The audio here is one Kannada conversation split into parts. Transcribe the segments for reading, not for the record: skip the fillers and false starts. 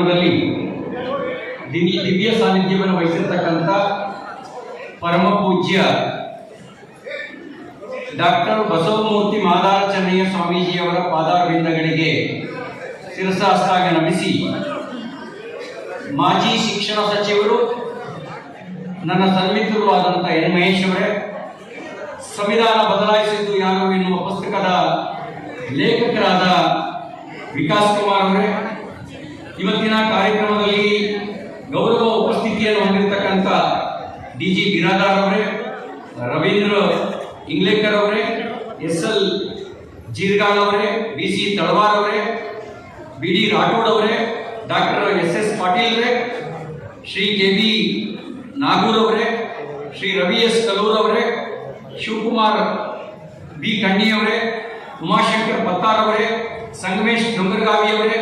ಕಾರ್ಯಕ್ರಮದಲ್ಲಿ ದಿವ್ಯ ಸಾನ್ನಿಧ್ಯವನ್ನು ವಹಿಸಿರ್ತಕ್ಕಂಥ ಪರಮ ಪೂಜ್ಯ ಡಾಕ್ಟರ್ ಬಸವಮೂರ್ತಿ ಮಾದಾಚರಣೆಯ ಸ್ವಾಮೀಜಿಯವರ ಪಾದಾರವಿಂದಗಳಿಗೆ ಶಿರಸಾಷ್ಟಾಂಗ ನಮಿಸಿ, ಮಾಜಿ ಶಿಕ್ಷಣ ಸಚಿವರು, ನನ್ನ ಸನ್ಮಿತ್ರರು ಆದಂಥ ಎನ್ ಮಹೇಶ್ ಅವರೇ, ಸಂವಿಧಾನ ಬದಲಾಯಿಸಿದ್ದು ಯಾರು ಎನ್ನುವ ಪುಸ್ತಕದ ಲೇಖಕರಾದ ವಿಕಾಸ್ ಕುಮಾರ್ ಅವರೇ, ಇವತ್ತಿನ ಕಾರ್ಯಕ್ರಮದಲ್ಲಿ ಗೌರವ ಉಪಸ್ಥಿತಿಯನ್ನು ಹೊಂದಿರತಕ್ಕಂಥ DG ಬಿರಾದಾರ್ ಅವರೇ, ರವೀಂದ್ರ ಇಂಗ್ಲೇಕರ್ ಅವರೇ, SL ಜೀರ್ಗಾಲ್ ಅವರೇ, BC ತಳವಾರ್ ಅವರೇ, BD ರಾಠೋಡ್ ಅವರೇ, ಡಾಕ್ಟರ್ SS ಪಾಟೀಲ್ ಅವರೇ, ಶ್ರೀ KB ನಾಗೂರ್ ಅವರೇ, ಶ್ರೀ ರವಿ S ಕಲೂರ್ ಅವರೇ, ಶಿವಕುಮಾರ್ B ಕಣ್ಣಿ ಅವರೇ, ಉಮಾಶಂಕರ್ ಪತ್ತಾರ್ ಅವರೇ, ಸಂಗಮೇಶ್ ಡೊಂಗರ್ಗಾವಿ ಅವರೇ,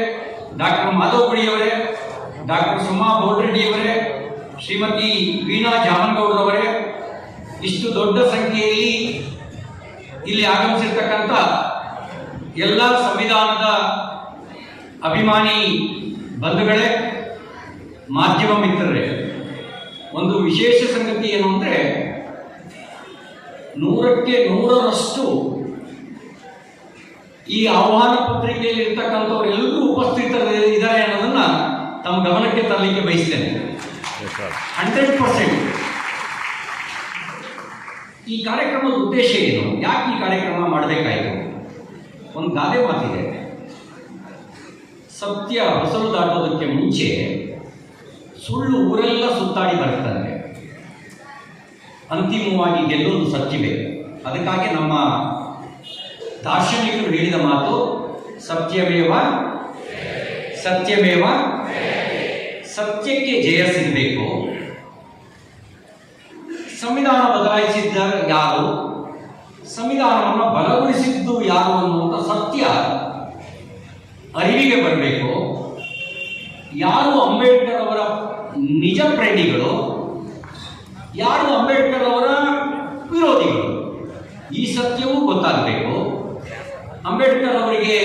ಡಾಕ್ಟರ್ ಮಾಧವ್ ಗುಡಿ ಅವರೇ, ಡಾಕ್ಟರ್ ಸುಮಾ ಬೋಡ್ರೆಡ್ಡಿ ಅವರೇ, ಶ್ರೀಮತಿ ವೀಣಾ ಜಾಮನ್ಗೌಡ್ರವರೇ, ಇಷ್ಟು ದೊಡ್ಡ ಸಂಖ್ಯೆಯಲ್ಲಿ ಇಲ್ಲಿ ಆಗಮಿಸಿರ್ತಕ್ಕಂಥ ಎಲ್ಲ ಸಂವಿಧಾನದ ಅಭಿಮಾನಿ ಬಂಧುಗಳೇ, ಮಾಧ್ಯಮ ಮಿತ್ರರೇ, ಒಂದು ವಿಶೇಷ ಸಂಗತಿ ಏನು ಅಂದರೆ 100ಕ್ಕೆ 100ರಷ್ಟು ಈ ಆಹ್ವಾನ ಪತ್ರಿಕೆಯಲ್ಲಿ ಇರ್ತಕ್ಕಂಥವ್ರು ಎಲ್ಲರೂ ಉಪಸ್ಥಿತರಿದ್ದಾರೆ ಅನ್ನೋದನ್ನ ತಮ್ಮ ಗಮನಕ್ಕೆ ತರಲಿಕ್ಕೆ ಬಯಸ್ತೇನೆ. 100%. ಈ ಕಾರ್ಯಕ್ರಮದ ಉದ್ದೇಶ ಏನು, ಯಾಕೆ ಈ ಕಾರ್ಯಕ್ರಮ ಮಾಡಬೇಕಾಯಿತು? ಒಂದು ಗಾದೆ ಮಾತಿದೆ, ಸತ್ಯ ಹೊಸಲು ದಾಟೋದಕ್ಕೆ ಮುಂಚೆ ಸುಳ್ಳು ಊರೆಲ್ಲ ಸುತ್ತಾಡಿ ಬರುತ್ತದೆ, ಅಂತಿಮವಾಗಿ ಗೆಲ್ಲೋದು ಸತ್ಯವೇ. ಅದಕ್ಕಾಗಿ ನಮ್ಮ ದಾರ್ಶನಿಕರು ಹೇಳಿದ ಮಾತು ಸತ್ಯಮೇವ ಸತ್ಯಮೇವ, ಸತ್ಯಕ್ಕೆ ಜಯ ಸಿಗಬೇಕು. ಸಂವಿಧಾನ ಬದಲಾಯಿಸಿದ್ದ ಯಾರು, ಸಂವಿಧಾನವನ್ನು ಬಲಗೊಳಿಸಿದ್ದು ಯಾರು ಅನ್ನುವಂಥ ಸತ್ಯ ಅರಿವಿಗೆ ಬರಬೇಕು. ಯಾರು ಅಂಬೇಡ್ಕರ್ ಅವರ ನಿಜ ಪ್ರೇಮಿಗಳು, ಯಾರು ಅಂಬೇಡ್ಕರ್ ಅವರ ವಿರೋಧಿಗಳು, ಈ ಸತ್ಯವೂ ಗೊತ್ತಾಗಬೇಕು. ಅಂಬೇಡ್ಕರ್ ಅವರಿಗೆ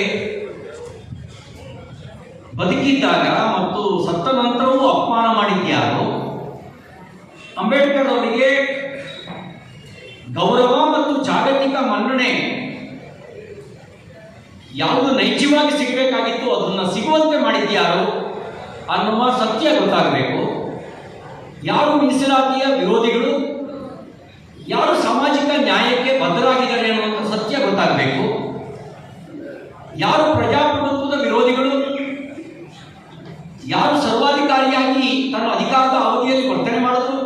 ಬದುಕಿದ್ದಾಗ ಮತ್ತು ಸತ್ತ ನಂತರವೂ ಅಪಮಾನ ಮಾಡಿದ್ಯಾರು, ಅಂಬೇಡ್ಕರ್ ಅವರಿಗೆ ಗೌರವ ಮತ್ತು ಜಾಗತಿಕ ಮನ್ನಣೆ ಯಾವುದು ನೈಜವಾಗಿ ಸಿಗಬೇಕಾಗಿತ್ತು ಅದನ್ನು ಸಿಗುವಂತೆ ಮಾಡಿದ್ಯಾರು ಅನ್ನುವ ಸತ್ಯ ಗೊತ್ತಾಗಬೇಕು. ಯಾರು ಮೀಸಲಾತಿಯ ವಿರೋಧಿಗಳು, ಯಾರು ಸಾಮಾಜಿಕ ನ್ಯಾಯಕ್ಕೆ ಬದ್ಧರಾಗಿದ್ದಾರೆ ಅನ್ನುವಂಥ ಸತ್ಯ ಗೊತ್ತಾಗಬೇಕು. ಯಾರು ಪ್ರಜಾಪ್ರಭುತ್ವದ ವಿರೋಧಿಗಳು, ಯಾರು ಸರ್ವಾಧಿಕಾರಿಯಾಗಿ ತನ್ನ ಅಧಿಕಾರದ ಅವಧಿಯಲ್ಲಿ ವರ್ತನೆ ಮಾಡಿದ್ರು,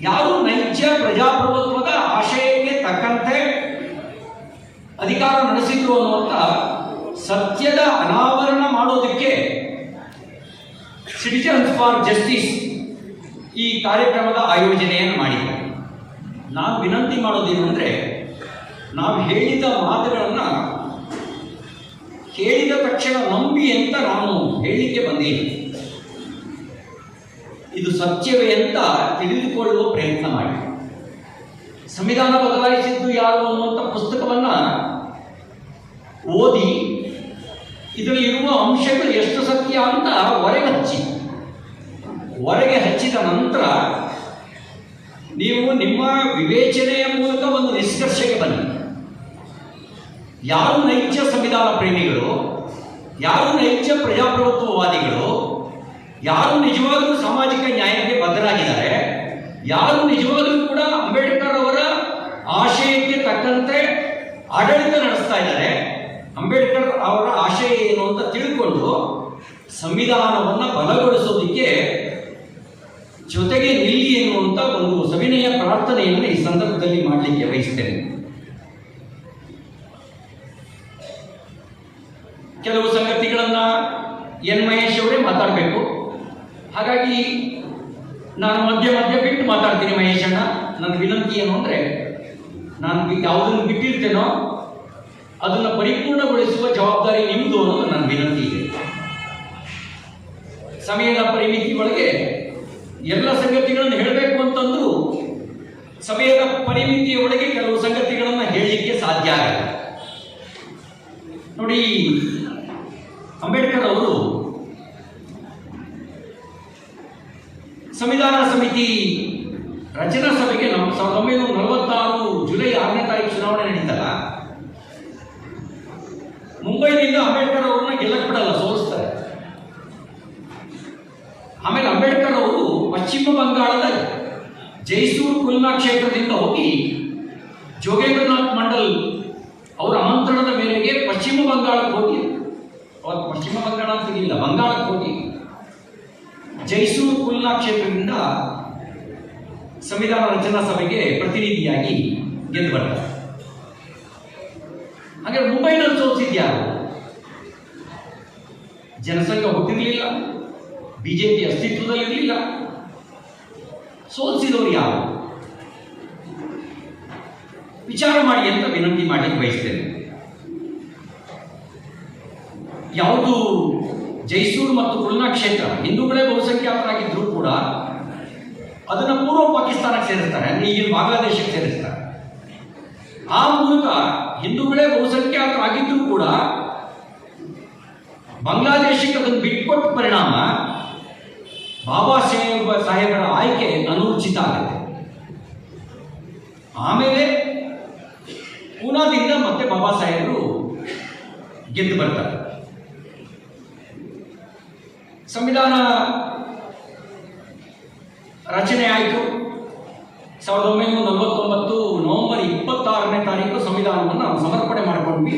ಯಾರು ನೈಜ ಪ್ರಜಾಪ್ರಭುತ್ವದ ಆಶಯಕ್ಕೆ ತಕ್ಕಂತೆ ಅಧಿಕಾರ ನಡೆಸಿದ್ರು ಅನ್ನುವಂಥ ಸತ್ಯದ ಅನಾವರಣ ಮಾಡೋದಕ್ಕೆ ಸಿಟಿಜನ್ಸ್ ಫಾರ್ ಜಸ್ಟಿಸ್ ಈ ಕಾರ್ಯಕ್ರಮದ ಆಯೋಜನೆಯನ್ನು ಮಾಡಿದೆ. ನಾವು ವಿನಂತಿ ಮಾಡೋದೇನು ಅಂದರೆ, ನಾವು ಹೇಳಿದ ಮಾತುಗಳನ್ನು ಹೇಳಿದ ತಕ್ಷಣ ನಂಬಿ ಅಂತ ನಾನು ಹೇಳಲಿಕ್ಕೆ ಬಂದಿಲ್ಲ. ಇದು ಸತ್ಯವೇ ಅಂತ ತಿಳಿದುಕೊಳ್ಳುವ ಪ್ರಯತ್ನ ಮಾಡಿ. ಸಂವಿಧಾನ ಬದಲಾಯಿಸಿದ್ದು ಯಾರು ಅನ್ನುವಂಥ ಪುಸ್ತಕವನ್ನು ಓದಿ ಇದರಲ್ಲಿ ಇರುವ ಅಂಶಗಳು ಎಷ್ಟು ಸತ್ಯ ಅಂತ ಹೊರಗೆ ಹಚ್ಚಿದ ನಂತರ ನೀವು ನಿಮ್ಮ ವಿವೇಚನೆಯ ಮೂಲಕ ಒಂದು ನಿಷ್ಕರ್ಷೆಗೆ ಬನ್ನಿ. ಯಾರು ನೈಜ ಸಂವಿಧಾನ ಪ್ರೇಮಿಗಳು, ಯಾರು ನೈಜ ಪ್ರಜಾಪ್ರಭುತ್ವವಾದಿಗಳು, ಯಾರು ನಿಜವಾಗಲೂ ಸಾಮಾಜಿಕ ನ್ಯಾಯಕ್ಕೆ ಬದ್ಧರಾಗಿದ್ದಾರೆ, ಯಾರು ನಿಜವಾಗಲೂ ಕೂಡ ಅಂಬೇಡ್ಕರ್ ಅವರ ಆಶಯಕ್ಕೆ ತಕ್ಕಂತೆ ಆಡಳಿತ ನಡೆಸ್ತಾ ಇದ್ದಾರೆ, ಅಂಬೇಡ್ಕರ್ ಅವರ ಆಶಯ ಏನು ಅಂತ ತಿಳ್ಕೊಂಡು ಸಂವಿಧಾನವನ್ನು ಬಲಗೊಳಿಸೋದಕ್ಕೆ ಜೊತೆಗೆ ನಿಲ್ಲಿ ಎನ್ನುವಂಥ ಒಂದು ಸವಿನಯ ಪ್ರಾರ್ಥನೆಯನ್ನು ಈ ಸಂದರ್ಭದಲ್ಲಿ ಮಾಡಲಿಕ್ಕೆ ಬಯಸ್ತೇನೆ. ಕೆಲವು ಸಂಗತಿಗಳನ್ನು ಎನ್ ಮಹೇಶ್ ಅವರೇ ಮಾತಾಡಬೇಕು, ಹಾಗಾಗಿ ನಾನು ಮಧ್ಯ ಬಿಟ್ಟು ಮಾತಾಡ್ತೀನಿ. ಮಹೇಶ್ ಅಣ್ಣ, ನನ್ನ ವಿನಂತಿ ಏನು ಅಂದರೆ, ನಾನು ಯಾವುದನ್ನು ಬಿಟ್ಟಿರ್ತೇನೋ ಅದನ್ನು ಪರಿಪೂರ್ಣಗೊಳಿಸುವ ಜವಾಬ್ದಾರಿ ನಿಮ್ಮದು ಅನ್ನೋದು ನನ್ನ ವಿನಂತಿ ಇದೆ. ಸಮಯದ ಪರಿಮಿತಿ ಒಳಗೆ ಎಲ್ಲ ಸಂಗತಿಗಳನ್ನು ಹೇಳಬೇಕು ಅಂತಂದ್ರೂ ಸಮಯದ ಪರಿಮಿತಿಯ ಒಳಗೆ ಕೆಲವು ಸಂಗತಿಗಳನ್ನು ಹೇಳಲಿಕ್ಕೆ ಸಾಧ್ಯ ಆಗಲ್ಲ. ನೋಡಿ, ಅಂಬೇಡ್ಕರ್ ಅವರು ಸಂವಿಧಾನ ಸಮಿತಿ ರಚನಾ ಸಭೆಗೆ 1946 ಜುಲೈ 6ನೇ ತಾರೀಕು ಚುನಾವಣೆ ನಡೀತಲ್ಲ, ಮುಂಬೈನಿಂದ ಅಂಬೇಡ್ಕರ್ ಅವರನ್ನ ಗೆಲ್ಲಕ್ಕೆ ಬಿಡಲ್ಲ, ಸೋಲಿಸ್ತಾರೆ. ಆಮೇಲೆ ಅಂಬೇಡ್ಕರ್ ಅವರು ಪಶ್ಚಿಮ ಬಂಗಾಳದ ಜೈಸೂರ್ ಕುಲ್ನಾ ಕ್ಷೇತ್ರದಿಂದ ಹೋಗಿ ಜೋಗೇಂದ್ರನಾಥ್ ಮಂಡಲ್ ಅವರ ಆಮಂತ್ರಣದ ಮೇರೆಗೆ ಪಶ್ಚಿಮ ಬಂಗಾಳಕ್ಕೆ ಹೋಗಿ, ಅವತ್ತು ಪಶ್ಚಿಮ ಬಂಗಾಳ ಅಂತ ಇಲ್ಲ, ಬಂಗಾಳಕ್ಕೆ ಹೋಗಿ ಜೈಸೂರ್ ಕುಲ್ನಾ ಕ್ಷೇತ್ರದಿಂದ ಸಂವಿಧಾನ ರಚನಾ ಸಭೆಗೆ ಪ್ರತಿನಿಧಿಯಾಗಿ ಗೆದ್ದು ಬರ್ತಾರೆ. ಹಾಗೆ ಮುಂಬೈನಲ್ಲಿ ಸೋಲಿಸಿದ್ಯಾರು? ಜನಸಂಘ ಹುಟ್ಟಿರಲಿಲ್ಲ, ಬಿಜೆಪಿ ಅಸ್ತಿತ್ವದಲ್ಲಿರಲಿಲ್ಲ. ಸೋಲಿಸಿದವರು ಯಾರು? ವಿಚಾರ ಮಾಡಿ ಅಂತ ವಿನಂತಿ ಮಾಡಿ ಬಯಸ್ತೇನೆ. ಯಾವುದು ಜೈಸೂರ್ ಮತ್ತು ಕುಲ್ನಾ ಕ್ಷೇತ್ರ ಹಿಂದೂಗಳೇ ಬಹುಸಂಖ್ಯಾತರಾಗಿದ್ದರೂ ಕೂಡ ಅದನ್ನು ಪೂರ್ವ ಪಾಕಿಸ್ತಾನಕ್ಕೆ ಸೇರಿಸ್ತಾರೆ, ಅಂದರೆ ಈಗಿನ ಬಾಂಗ್ಲಾದೇಶಕ್ಕೆ ಸೇರಿಸ್ತಾರೆ. ಆ ಮೂಲಕ ಹಿಂದೂಗಳೇ ಬಹುಸಂಖ್ಯಾತರಾಗಿದ್ದರೂ ಕೂಡ ಬಾಂಗ್ಲಾದೇಶಕ್ಕೆ ಅದನ್ನು ಬಿಟ್ಕೊಟ್ಟ ಪರಿಣಾಮ ಬಾಬಾ ಸಾಹೇಬರ ಆಯ್ಕೆ ಅನೂರ್ಜಿತ ಆಗುತ್ತೆ. ಆಮೇಲೆ ಪೂನಾದಿಂದ ಮತ್ತೆ ಬಾಬಾ ಸಾಹೇಬರು ಗೆದ್ದು ಬರ್ತಾರೆ. ಸಂವಿಧಾನ ರಚನೆ ಆಯಿತು. 1949 ನವೆಂಬರ್ 26ನೇ ತಾರೀಕು ಸಂವಿಧಾನವನ್ನು ನಾವು ಸಮರ್ಪಣೆ ಮಾಡಿಕೊಂಡ್ವಿ.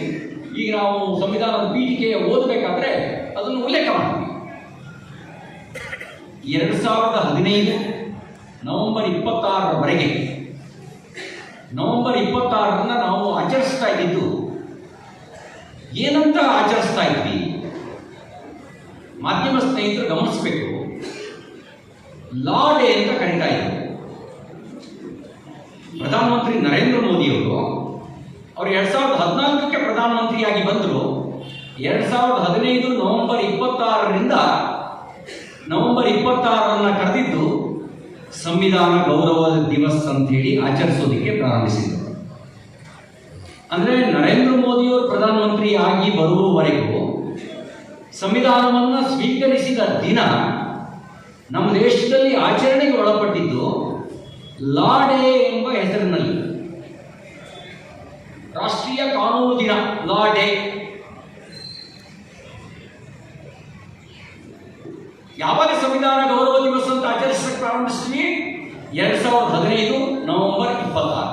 ಈಗ ನಾವು ಸಂವಿಧಾನದ ಪೀಠಿಕೆ ಓದಬೇಕಾದ್ರೆ ಅದನ್ನು ಉಲ್ಲೇಖ ಮಾಡ್ತೀವಿ. 2015 ನವೆಂಬರ್ 26ರವರೆಗೆ, ನವೆಂಬರ್ 26ರನ್ನ ನಾವು ಆಚರಿಸ್ತಾ ಇದ್ದಿದ್ದು ಏನಂತ ಆಚರಿಸ್ತಾ ಇದ್ವಿ? ಮಾಧ್ಯಮ ಸ್ನೇಹಿತರು ಗಮನಿಸಬೇಕು, ಲಾ ಡೇ ಅಂತ ಕರೀತಾ ಇದ್ರು. ಪ್ರಧಾನಮಂತ್ರಿ ನರೇಂದ್ರ ಮೋದಿಯವರು 2014ಕ್ಕೆ ಪ್ರಧಾನಮಂತ್ರಿಯಾಗಿ ಬಂದರು. 2015 ನವೆಂಬರ್ 26ರಿಂದ ನವೆಂಬರ್ 26ರನ್ನ ಕರೆದಿದ್ದು ಸಂವಿಧಾನ ಗೌರವ ದಿವಸ್ ಅಂತೇಳಿ ಆಚರಿಸೋದಕ್ಕೆ ಪ್ರಾರಂಭಿಸಿದರು. ಅಂದರೆ ನರೇಂದ್ರ ಮೋದಿಯವರು ಪ್ರಧಾನಮಂತ್ರಿ ಆಗಿ ಬರುವವರೆಗೂ ಸಂವಿಧಾನವನ್ನು ಸ್ವೀಕರಿಸಿದ ದಿನ ನಮ್ಮ ದೇಶದಲ್ಲಿ ಆಚರಣೆಗೆ ಒಳಪಟ್ಟಿದ್ದು ಲಾ ಡೇ ಎಂಬ ಹೆಸರಿನಲ್ಲಿ. ರಾಷ್ಟ್ರೀಯ ಕಾನೂನು ದಿನ, ಲಾ ಡೇ. ಯಾವಾಗ ಸಂವಿಧಾನ ಗೌರವ ದಿವಸ ಅಂತ ಆಚರಿಸಕ್ಕೆ ಪ್ರಾರಂಭಿಸ್ತೀವಿ? 2015 ನವೆಂಬರ್ 26.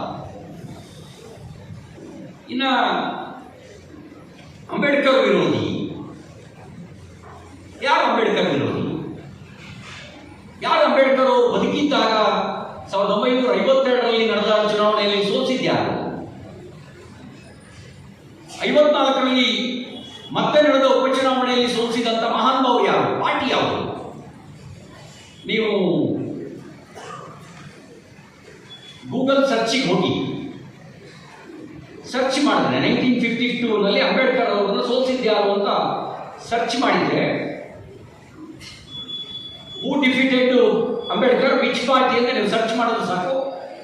ಇನ್ನು ಅಂಬೇಡ್ಕರ್ ವಿರೋಧಿ ಯಾರು? ಅಂಬೇಡ್ಕರ್ ವಿರೋಧಿ ಯಾರು? ಅಂಬೇಡ್ಕರ್ ಅವರು ಬದುಕಿದ್ದಾಗ 1952ರಲ್ಲಿ ನಡೆದ ಚುನಾವಣೆಯಲ್ಲಿ ಸೋಲಿಸಿದ್ಯಾರು? 54ರಲ್ಲಿ ಮತ್ತೆ ನಡೆದ ಉಪಚುನಾವಣೆಯಲ್ಲಿ ಸೋಲಿಸಿದಂಥ ಮಹಾನುಭಾವರು ಯಾರು? ಪಾರ್ಟಿ ಯಾವುದು? ನೀವು ಗೂಗಲ್ ಸರ್ಚಿಗೆ ಹೋಗಿ ಸರ್ಚ್ ಮಾಡಿದ್ರೆ 1952ನಲ್ಲಿ ಅಂಬೇಡ್ಕರ್ ಅವರನ್ನು ಸೋಲಿಸಿದ್ಯಾರು ಅಂತ ಸರ್ಚ್ ಮಾಡಿದರೆ ಹೂ ಡಿಫೀಟೆಡ್ ಅಂಬೇಡ್ಕರ್ ವಿಚ್ ಪಾರ್ಟಿ ಅಂತ ನೀವು ಸರ್ಚ್ ಮಾಡೋದು ಸಾಕು,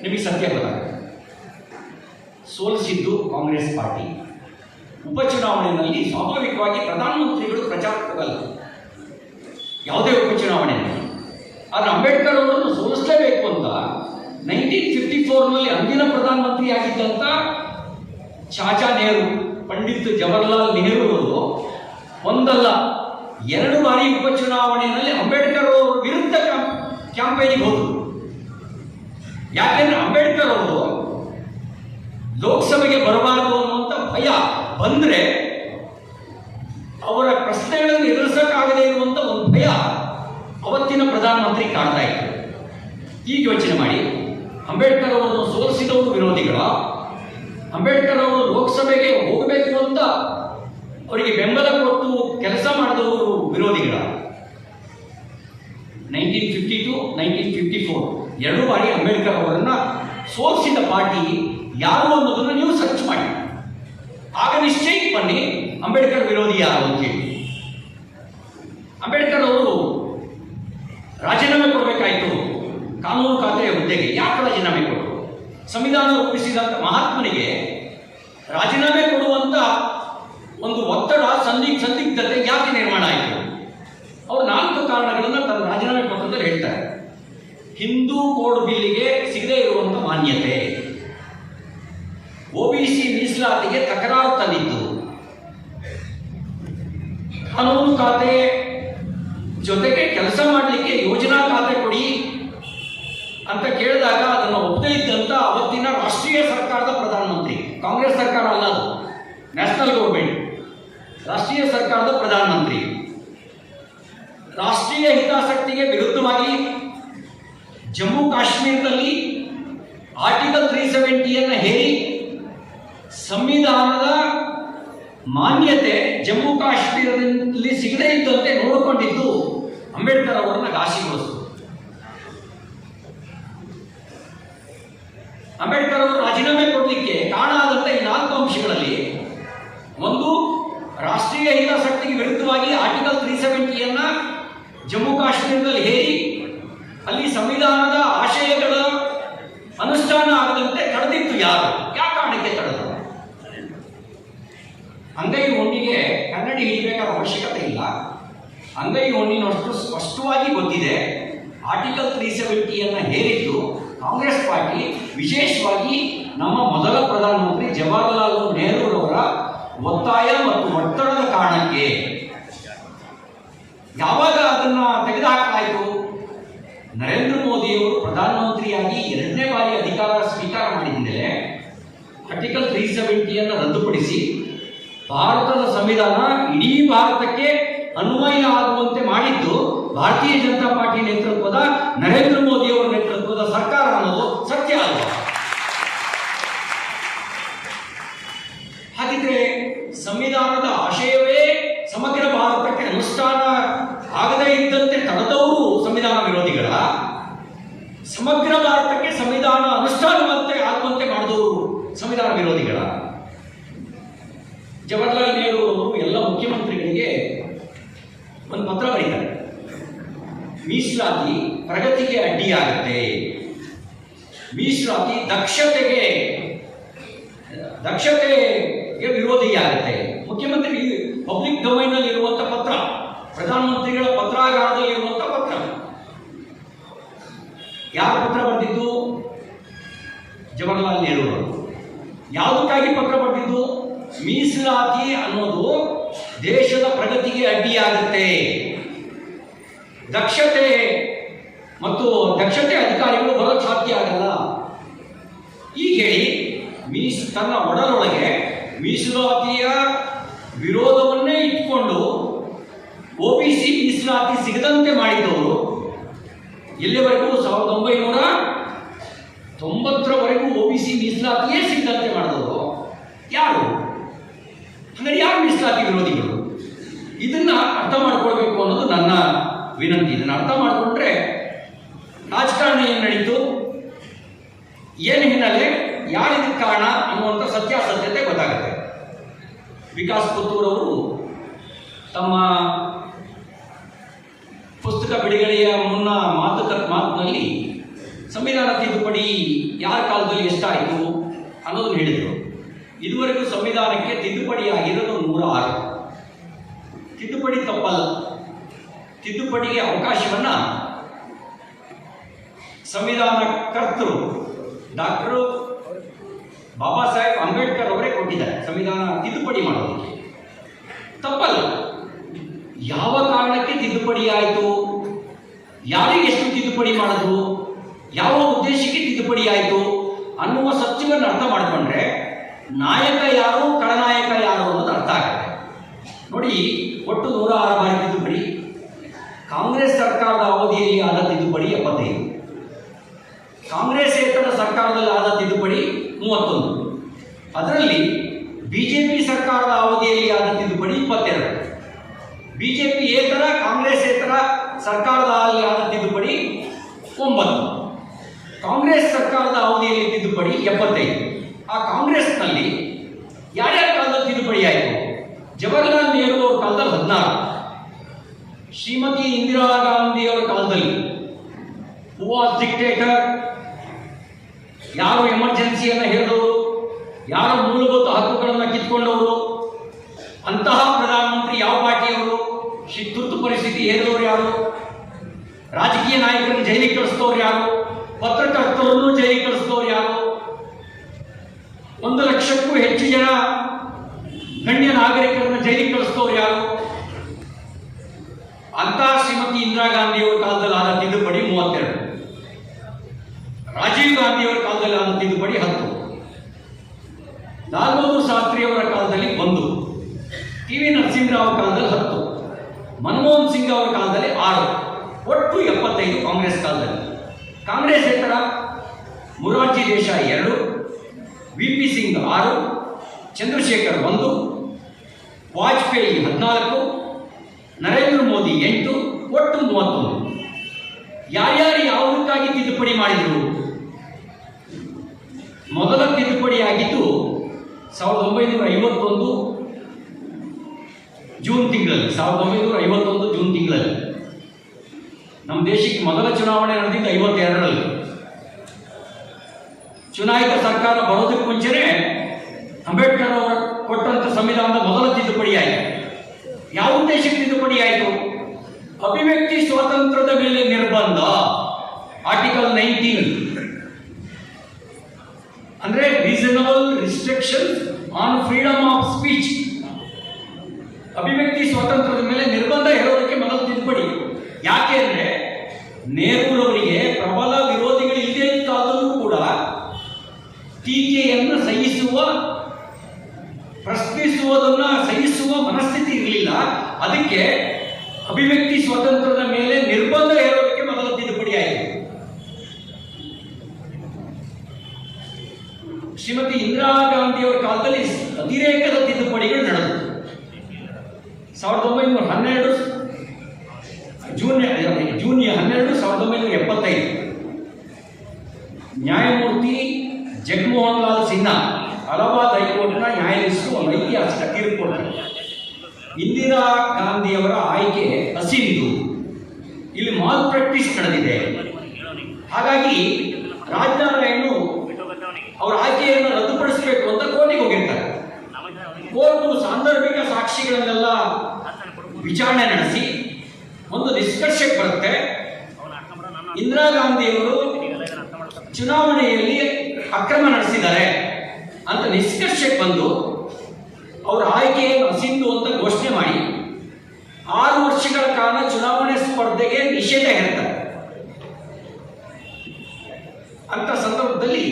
ನಿಮಗೆ ಸತ್ಯ ಗೊತ್ತಾಗುತ್ತೆ. ಸೋಲಿಸಿದ್ದು ಕಾಂಗ್ರೆಸ್ ಪಾರ್ಟಿ. ಉಪಚುನಾವಣೆಯಲ್ಲಿ ಸ್ವಾಭಾವಿಕವಾಗಿ ಪ್ರಧಾನಮಂತ್ರಿಗಳು ಪ್ರಚಾರಕ್ಕೆ ಹೋಗಲ್ಲ ಯಾವುದೇ ಉಪಚುನಾವಣೆಯಲ್ಲಿ. ಆದರೆ ಅಂಬೇಡ್ಕರ್ ಅವರನ್ನು ಸೋಲಿಸಲೇಬೇಕು ಅಂತ 1954ನಲ್ಲಿ ಅಂದಿನ ಪ್ರಧಾನಮಂತ್ರಿ ಆಗಿದ್ದಂಥ ಚಾಚಾ ನೆಹರು, ಪಂಡಿತ್ ಜವಾಹರ್ಲಾಲ್ ನೆಹರು ಅವರು ಒಂದಲ್ಲ 2 ಬಾರಿ ಉಪಚುನಾವಣೆಯಲ್ಲಿ ಅಂಬೇಡ್ಕರ್ ಅವರ ವಿರುದ್ಧ ಕ್ಯಾಂಪೇನಿಗೆ ಹೋದರು. ಯಾಕೆಂದ್ರೆ ಅಂಬೇಡ್ಕರ್ ಅವರು ಲೋಕಸಭೆಗೆ ಬರಬಾರದು ಅನ್ನುವಂಥ ಭಯ ಬಂದರೆ ಅವರ ಪ್ರಶ್ನೆಗಳನ್ನು ಎದುರಿಸಕ್ಕಾಗದೇ ಇರುವಂಥ ಒಂದು ಭಯ ಅವತ್ತಿನ ಪ್ರಧಾನಮಂತ್ರಿ ಕಾಡ್ತಾ ಇತ್ತು. ಈಗ ಯೋಚನೆ ಮಾಡಿ, ಅಂಬೇಡ್ಕರ್ ಅವರನ್ನು ಸೋಲಿಸಿದವರು ವಿರೋಧಿಗಳ, ಅಂಬೇಡ್ಕರ್ ಅವರು ಲೋಕಸಭೆಗೆ ಹೋಗಬೇಕು ಅಂತ ಅವರಿಗೆ ಬೆಂಬಲ ಕೊಟ್ಟು ಕೆಲಸ ಮಾಡಿದವರು ವಿರೋಧಿಗಳ. 1952, 1954 2 ಬಾರಿ ಅಂಬೇಡ್ಕರ್ ಅವರನ್ನು ಸೋಲಿಸಿದ ಪಾರ್ಟಿ ಯಾರು ಅನ್ನೋದನ್ನು ನೀವು ಸರ್ಚ್ ಮಾಡಿ. ಆಗ ನಿಶ್ಚಯಕ್ಕೆ ಬನ್ನಿ ಅಂಬೇಡ್ಕರ್ ವಿರೋಧಿ ಯಾರು ಅಂತ ಹೇಳಿ. ಅಂಬೇಡ್ಕರ್ ಅವರು ರಾಜೀನಾಮೆ ಕೊಡಬೇಕಾಯಿತು ಕಾನೂನು ಖಾತೆಯ ಹುದ್ದೆಗೆ. ಯಾಕೆ ರಾಜೀನಾಮೆ ಕೊಟ್ಟರು? ಸಂವಿಧಾನ ರೂಪಿಸಿದಂಥ ಮಹಾತ್ಮನಿಗೆ ರಾಜೀನಾಮೆ ಕೊಡುವಂಥ ಒಂದು ಒತ್ತಡ, ಸಂದಿಗ್ಧತೆ ಯಾಕೆ ನಿರ್ಮಾಣ ಆಯಿತು? ಅವರು 4 ಕಾರಣಗಳನ್ನು ತನ್ನ ರಾಜೀನಾಮೆ ಪತ್ರದಲ್ಲಿ ಹೇಳ್ತಾರೆ. ಕಾನೂನು ಖಾತೆ ಜೊತೆಗೆ ಕೆಲಸ ಮಾಡಲಿಕ್ಕೆ ಯೋಜನಾ ಖಾತೆ ಕೊಡಿ ಅಂತ ಕೇಳಿದಾಗ ಅದನ್ನು ಒಪ್ಪದೇ ಇದ್ದಂತ ಅವತ್ತಿನ ರಾಷ್ಟ್ರೀಯ ಸರ್ಕಾರದ ಪ್ರಧಾನಮಂತ್ರಿ, ಕಾಂಗ್ರೆಸ್ ಸರ್ಕಾರ ಅಲ್ಲ ಅದು, ನ್ಯಾಷನಲ್ ಗೌರ್ಮೆಂಟ್, ರಾಷ್ಟ್ರೀಯ ಸರ್ಕಾರದ ಪ್ರಧಾನಮಂತ್ರಿ ರಾಷ್ಟ್ರೀಯ ಹಿತಾಸಕ್ತಿಗೆ ವಿರುದ್ಧವಾಗಿ ಜಮ್ಮು ಕಾಶ್ಮೀರದಲ್ಲಿ ಆರ್ಟಿಕಲ್ 370 ಹೇರಿ ಸಂವಿಧಾನದ ಮಾನ್ಯತೆ ಜಮ್ಮು ಕಾಶ್ಮೀರದಲ್ಲಿ ಸಿಗದೇ ಇದ್ದಂತೆ ನೋಡಿಕೊಂಡಿದ್ದು ಅಂಬೇಡ್ಕರ್ ಅವರನ್ನ ಘಾಸಿಗೊಳಿಸಿತು. ಅಂಬೇಡ್ಕರ್ ಅವರು ರಾಜೀನಾಮೆ ಕೊಡಲಿಕ್ಕೆ ಕಾರಣ ಆದಂತ ಈ 4 ಅಂಶಗಳಲ್ಲಿ ಒಂದು, ರಾಷ್ಟ್ರೀಯ ಹಿತಾಸಕ್ತಿಗೆ ವಿರುದ್ಧವಾಗಿ ಆರ್ಟಿಕಲ್ 370 ಜಮ್ಮು ಕಾಶ್ಮೀರದಲ್ಲಿ ಹೇರಿ ಅಲ್ಲಿ ಸಂವಿಧಾನದ ಆಶಯಗಳ ಅನುಷ್ಠಾನ ಆಗದಂತೆ ತಡೆದಿತ್ತು. ಯಾವ ಕಾರಣಕ್ಕೆ ತಡೆದರು? ಅಂಗೈ ಹೊಣ್ಣಿಗೆ ಕನ್ನಡಿ ಹಿಡಿಬೇಕಾದ ಅವಶ್ಯಕತೆ ಇಲ್ಲ. ಅಂಗೈ ಹೊಣ್ಣಿನಷ್ಟು ಸ್ಪಷ್ಟವಾಗಿ ಗೊತ್ತಿದೆ. ಆರ್ಟಿಕಲ್ 370 ಹೇರಿದ್ದು ಕಾಂಗ್ರೆಸ್ ಪಾರ್ಟಿ, ವಿಶೇಷವಾಗಿ ನಮ್ಮ ಮೊದಲ ಪ್ರಧಾನಮಂತ್ರಿ ಜವಾಹರಲಾಲ್ ನೆಹರೂರವರ ಒತ್ತಾಯ ಮತ್ತು ಒತ್ತಡದ ಕಾರಣಕ್ಕೆ. ಯಾವಾಗ ಅದನ್ನು ತೆಗೆದುಹಾಕಲಾಯಿತು? ನರೇಂದ್ರ ಮೋದಿಯವರು ಪ್ರಧಾನಮಂತ್ರಿಯಾಗಿ 2ನೇ ಬಾರಿ ಅಧಿಕಾರ ಸ್ವೀಕಾರ ಮಾಡಿದ ಮೇಲೆ ಆರ್ಟಿಕಲ್ 370 ರದ್ದುಪಡಿಸಿ ಭಾರತದ ಸಂವಿಧಾನ ಇಡೀ ಭಾರತಕ್ಕೆ ಅನ್ವಯ ಆಗುವಂತೆ ಮಾಡಿದ್ದು ಭಾರತೀಯ ಜನತಾ ಪಾರ್ಟಿ ನೇತೃತ್ವದ ನರೇಂದ್ರ ಮೋದಿಯವರ ನೇತೃತ್ವದ ಸರ್ಕಾರ ಅನ್ನೋದು ಸತ್ಯ ಅಲ್ವಾ? ಹಾಗಿದ್ರೆ ಸಂವಿಧಾನದ ಆಶಯವೇ ಸಮಗ್ರ ಭಾರತಕ್ಕೆ ಅನುಷ್ಠಾನ ಆಗದೇ ಇದ್ದಂತೆ ತಡೆದವರು ಸಂವಿಧಾನ ವಿರೋಧಿಗಳ, ಸಮಗ್ರ ಭಾರತಕ್ಕೆ ಸಂವಿಧಾನ ಅನುಷ್ಠಾನವಂತೆ ಆಗುವಂತೆ ಮಾಡಿದವರು ಸಂವಿಧಾನ ವಿರೋಧಿಗಳ? ಜವಾಹರಲಾಲ್ ನೆಹರು ಅವರು ಎಲ್ಲ ಮುಖ್ಯಮಂತ್ರಿಗಳಿಗೆ ಒಂದು ಪತ್ರ ಬರೀತಾರೆ. ಮೀಸಲಾತಿ ಪ್ರಗತಿಗೆ ಅಡ್ಡಿಯಾಗುತ್ತೆ, ಮೀಸಲಾತಿ ದಕ್ಷತೆಗೆ ವಿರೋಧಿಯಾಗುತ್ತೆ. ಮುಖ್ಯಮಂತ್ರಿ ಪಬ್ಲಿಕ್ ಡೊಮೈನ್ ನಲ್ಲಿ ಇರುವಂತಹ ಪತ್ರ, ಪ್ರಧಾನಮಂತ್ರಿಗಳ ಪತ್ರಾಗಾರದಲ್ಲಿ ಇರುವಂತಹ ಪತ್ರ. ಯಾರು ಪತ್ರ ಬರೆದಿದ್ದು? ಜವಾಹರಲಾಲ್ ನೆಹರು ಅವರು. ಯಾವುದಕ್ಕಾಗಿ ಪತ್ರ ಬರೆದಿದ್ದು? ಮೀಸಲಾತಿ ಅನ್ನೋದು ದೇಶದ ಪ್ರಗತಿಗೆ ಅಡ್ಡಿಯಾಗುತ್ತೆ, ದಕ್ಷತೆ ಅಧಿಕಾರಿಗಳು ಬರೋಕ್ಕೆ ಸಾಧ್ಯ ಆಗಲ್ಲ. ಈಗ ಹೇಳಿ, ತನ್ನ ಒಡಲೊಳಗೆ ಮೀಸಲಾತಿಯ ವಿರೋಧವನ್ನೇ ಇಟ್ಕೊಂಡು OBC ಮೀಸಲಾತಿ ಸಿಗದಂತೆ ಮಾಡಿದವರು ಎಲ್ಲಿವರೆಗೂ 1990ರವರೆಗೂ OBC ಮೀಸಲಾತಿಯೇ ಸಿಗದಂತೆ ಮಾಡಿದವರು ಯಾರು? ಅಂದರೆ ಯಾರು ಮೀಸಲಾತಿ ವಿರೋಧಿಗಳು? ಇದನ್ನ ಅರ್ಥ ಮಾಡ್ಕೊಳ್ಬೇಕು ಅನ್ನೋದು ನನ್ನ ವಿನಂತಿ. ಇದನ್ನು ಅರ್ಥ ಮಾಡಿಕೊಂಡ್ರೆ ರಾಜಕಾರಣ ಏನು ನಡೀತು, ಏನು ಹಿನ್ನೆಲೆ, ಯಾರಿದಕ್ಕೆ ಕಾರಣ ಅನ್ನುವಂಥ ಸತ್ಯಾಸತ್ಯತೆ ಗೊತ್ತಾಗುತ್ತೆ. ವಿಕಾಸ್ ಪುತ್ತೂರವರು ತಮ್ಮ ಪುಸ್ತಕ ಬಿಡುಗಡೆಯ ಮುನ್ನ ಮಾತಿನಲ್ಲಿ ಸಂವಿಧಾನ ತಿದ್ದುಪಡಿ ಯಾರ ಕಾಲದಲ್ಲಿ ಎಷ್ಟಾಯಿತು ಅನ್ನೋದನ್ನು ಹೇಳಿದರು. ಇದುವರೆಗೂ ಸಂವಿಧಾನಕ್ಕೆ ತಿದ್ದುಪಡಿ ಆಗಿರೋದು 106. ತಿದ್ದುಪಡಿ ತಪ್ಪಲ್ಲ. ತಿದ್ದುಪಡಿಗೆ ಅವಕಾಶವನ್ನ ಸಂವಿಧಾನ ಕರ್ತರು ಡಾಕ್ಟರ್ ಬಾಬಾ ಸಾಹೇಬ್ ಅಂಬೇಡ್ಕರ್ ಅವರೇ ಕೊಟ್ಟಿದ್ದಾರೆ ಸಂವಿಧಾನ ತಿದ್ದುಪಡಿ ಮಾಡೋದಕ್ಕೆ. ತಪ್ಪಲ್ಲ. ಯಾವ ಕಾರಣಕ್ಕೆ ತಿದ್ದುಪಡಿ ಆಯಿತು, ಯಾರಿಗೆ ಎಷ್ಟು ತಿದ್ದುಪಡಿ ಮಾಡಿದ್ರು, ಯಾವ ಉದ್ದೇಶಕ್ಕೆ ತಿದ್ದುಪಡಿ ಆಯಿತು ಅನ್ನುವ ಸತ್ಯವನ್ನು ಅರ್ಥ ಮಾಡಿಕೊಂಡ್ರೆ ನಾಯಕ ಯಾರು, ಖಳನಾಯಕ ಯಾರು ಅನ್ನೋದು ಅರ್ಥ ಆಗುತ್ತೆ. ನೋಡಿ, ಒಟ್ಟು 106 ಬಾರಿ ತಿದ್ದುಪಡಿ. ಕಾಂಗ್ರೆಸ್ ಸರ್ಕಾರದ ಅವಧಿಯಲ್ಲಿ ಆದ ತಿದ್ದುಪಡಿ 75, ಕಾಂಗ್ರೆಸ್ಸೇತರ ಸರ್ಕಾರದಲ್ಲಿ ಆದ ತಿದ್ದುಪಡಿ 31, ಅದರಲ್ಲಿ ಬಿಜೆಪಿ ಸರ್ಕಾರದ ಅವಧಿಯಲ್ಲಿ ಆದ ತಿದ್ದುಪಡಿ 22, ಬಿಜೆಪಿ ಏತರ ಕಾಂಗ್ರೆಸ್ಸೇತರ ಸರ್ಕಾರದಲ್ಲಿ ಆದ ತಿದ್ದುಪಡಿ 9, ಕಾಂಗ್ರೆಸ್ ಸರ್ಕಾರದ ಅವಧಿಯಲ್ಲಿ ತಿದ್ದುಪಡಿ 75. ಆ ಕಾಂಗ್ರೆಸ್ನಲ್ಲಿ ಯಾರ್ಯಾರ ಕಾಲದಲ್ಲಿ ತಿದ್ದುಪಡಿ ಆಯಿತು? ಜವಾಹರಲಾಲ್ ನೆಹರು ಅವರ ಕಾಲದಲ್ಲಿ 16, ಶ್ರೀಮತಿ ಇಂದಿರಾ ಗಾಂಧಿ ಅವರ ಕಾಲದಲ್ಲಿ ಹೂ ವಾಸ್ ಡಿಕ್ಟೇಟರ್, ಯಾರು ಎಮರ್ಜೆನ್ಸಿಯನ್ನು ಹೇಳಿದವರು, ಯಾರು ಮೂಲಭೂತ ಹಕ್ಕುಗಳನ್ನು ಕಿತ್ಕೊಂಡವರು, ಅಂತಹ ಪ್ರಧಾನಮಂತ್ರಿ ಯಾವ ಪಾರ್ಟಿಯವರು? ತುರ್ತು ಪರಿಸ್ಥಿತಿ ಹೇರಿದವರು ಯಾರು? ರಾಜಕೀಯ ನಾಯಕರನ್ನು ಜೈಲಿಗೆ ಕಳಿಸಿದವರು ಯಾರು? ಪತ್ರಕರ್ತರನ್ನು ಜೈಲಿಗೆ ಕಳಿಸಿದವರು ಯಾರು? 1 ಲಕ್ಷಕ್ಕೂ ಹೆಚ್ಚು ಜನ ಗಣ್ಯ ನಾಗರಿಕರನ್ನು ಜೈಲಿಗೆ ಕಳಿಸಿದವರು ಯಾರು? ಅಂತ ಶ್ರೀಮತಿ ಇಂದಿರಾ ಗಾಂಧಿಯವರ ಕಾಲದಲ್ಲಿ ಆದ ತಿದ್ದುಪಡಿ 32, ರಾಜೀವ್ ಗಾಂಧಿಯವರ ಕಾಲದಲ್ಲಿ ಆದ ತಿದ್ದುಪಡಿ 10, ಲಾಲ್ ಬಹದ್ದೂರ್ ಶಾಸ್ತ್ರಿಯವರ ಕಾಲದಲ್ಲಿ 1, ಟಿ ವಿ ನರಸಿಂಹರಾವ್ ಕಾಲದಲ್ಲಿ 10, ಮನಮೋಹನ್ ಸಿಂಗ್ ಅವರ ಕಾಲದಲ್ಲಿ 6, ಒಟ್ಟು 75 ಕಾಂಗ್ರೆಸ್ ಕಾಲದಲ್ಲಿ. ಕಾಂಗ್ರೆಸ್ಸೇತರ ಮೊರಾರ್ಜಿ ದೇಸಾಯಿ 2, ವಿ ಪಿ ಸಿಂಗ್ 6, ಚಂದ್ರಶೇಖರ್ 1, ವಾಜಪೇಯಿ 14, ನರೇಂದ್ರ ಮೋದಿ 8, ಒಟ್ಟು 31. ಯಾರ್ಯಾರು ಯಾವುದಕ್ಕಾಗಿ ತಿದ್ದುಪಡಿ ಮಾಡಿದರು? ಮೊದಲ ತಿದ್ದುಪಡಿ ಆಗಿದ್ದು 1951 ಜೂನ್ ತಿಂಗಳಲ್ಲಿ. 1951 ಜೂನ್ ತಿಂಗಳಲ್ಲಿ ನಮ್ಮ ದೇಶಕ್ಕೆ ಮೊದಲ ಚುನಾವಣೆ ನಡೆದಿದ್ದು 52ರಲ್ಲಿ. ಚುನಾಯಿತ ಸರ್ಕಾರ ಬರೋದಕ್ಕೆ ಮುಂಚೆನೇ ಅಂಬೇಡ್ಕರ್ ಅವರು ಕೊಟ್ಟಂತ ಸಂವಿಧಾನದ ಮೊದಲ ತಿದ್ದುಪಡಿ ಆಯಿತು. ಯಾವ ಉದ್ದೇಶಕ್ಕೆ ತಿದ್ದುಪಡಿ ಆಯಿತು? ಅಭಿವ್ಯಕ್ತಿ ಸ್ವಾತಂತ್ರ್ಯದ ಮೇಲೆ ನಿರ್ಬಂಧ, ಆರ್ಟಿಕಲ್ 19, ಅಂದ್ರೆ reasonable restriction on freedom of speech. ಅಭಿವ್ಯಕ್ತಿ ಸ್ವಾತಂತ್ರ್ಯದ ಮೇಲೆ ನಿರ್ಬಂಧ ಹೇರೋದಕ್ಕೆ ಮೊದಲ ತಿದ್ದುಪಡಿ. ಯಾಕೆ ಅಂದ್ರೆ ನೆಹರೂರವರಿಗೆ ಪ್ರಬಲ ವಿರೋಧಿಗಳು ಇಲ್ಲದೇ ಕಾಲದಲ್ಲೂ ಕೂಡ ಟೀಕೆಯನ್ನು ಪ್ರಶ್ನಿಸುವುದನ್ನ ಸಹಿಸುವ ಮನಸ್ಥಿತಿ ಇರಲಿಲ್ಲ. ಅದಕ್ಕೆ ಅಭಿವ್ಯಕ್ತಿ ಸ್ವಾತಂತ್ರ್ಯದ ಮೇಲೆ ನಿರ್ಬಂಧ ಹೇರೋದಕ್ಕೆ ಮೊದಲ ತಿದ್ದುಪಡಿ ಆಯಿತು. ಶ್ರೀಮತಿ ಇಂದಿರಾ ಗಾಂಧಿಯವರ ಕಾಲದಲ್ಲಿ ಅತಿರೇಕದ ತಿದ್ದುಪಡಿಗಳು ನಡೆದವು. 1912 ಜೂನ್ 12, 1975 ನ್ಯಾಯಮೂರ್ತಿ ಜಗಮೋಹನ್ ಲಾಲ್ ಸಿನ್ಹಾ ಅಲಹಾಬಾದ್ ಹೈಕೋರ್ಟ್ನ ನ್ಯಾಯಾಧೀಶರು ಒಂದು ಐತಿಹಾಸಿಕ ತೀರ್ಪು ಕೊಡ್ತಾರೆ. ಇಂದಿರಾ ಗಾಂಧಿಯವರ ಆಯ್ಕೆ ಅಸಿಂಧು, ಇಲ್ಲಿ ಮಾಲ್ ಪ್ರಾಕ್ಟೀಸ್ ನಡೆದಿದೆ. ಹಾಗಾಗಿ ರಾಜನಾರಾಯಣ್ ಅವರ ಆಯ್ಕೆಯನ್ನು ರದ್ದುಪಡಿಸಬೇಕು ಅಂತ ಕೋರ್ಟಿಗೆ ಹೋಗಿರ್ತಾರೆ. ಕೋರ್ಟು ಸಾಂದರ್ಭಿಕ ಸಾಕ್ಷಿಗಳನ್ನೆಲ್ಲ ವಿಚಾರಣೆ ನಡೆಸಿ ಒಂದು ನಿಷ್ಕರ್ಷಕ್ಕೆ ಬರುತ್ತೆ. ಇಂದಿರಾ ಗಾಂಧಿಯವರು ಚುನಾವಣೆಯಲ್ಲಿ ಅಕ್ರಮ ನಡೆಸಿದ್ದಾರೆ ಅಂತ ನಿಷ್ಕರ್ಷಕ್ಕೆ ಬಂದು ಅವರ ಆಯ್ಕೆಯನ್ನು ಅಸಿಂಧು ಅಂತ ಘೋಷಣೆ ಮಾಡಿ 6 ವರ್ಷಗಳ ಕಾಲ ಚುನಾವಣೆ ಸ್ಪರ್ಧೆಗೆ ನಿಷೇಧ ಹೇರ್ತಾರೆ. ಅಂತ ಸಂದರ್ಭದಲ್ಲಿ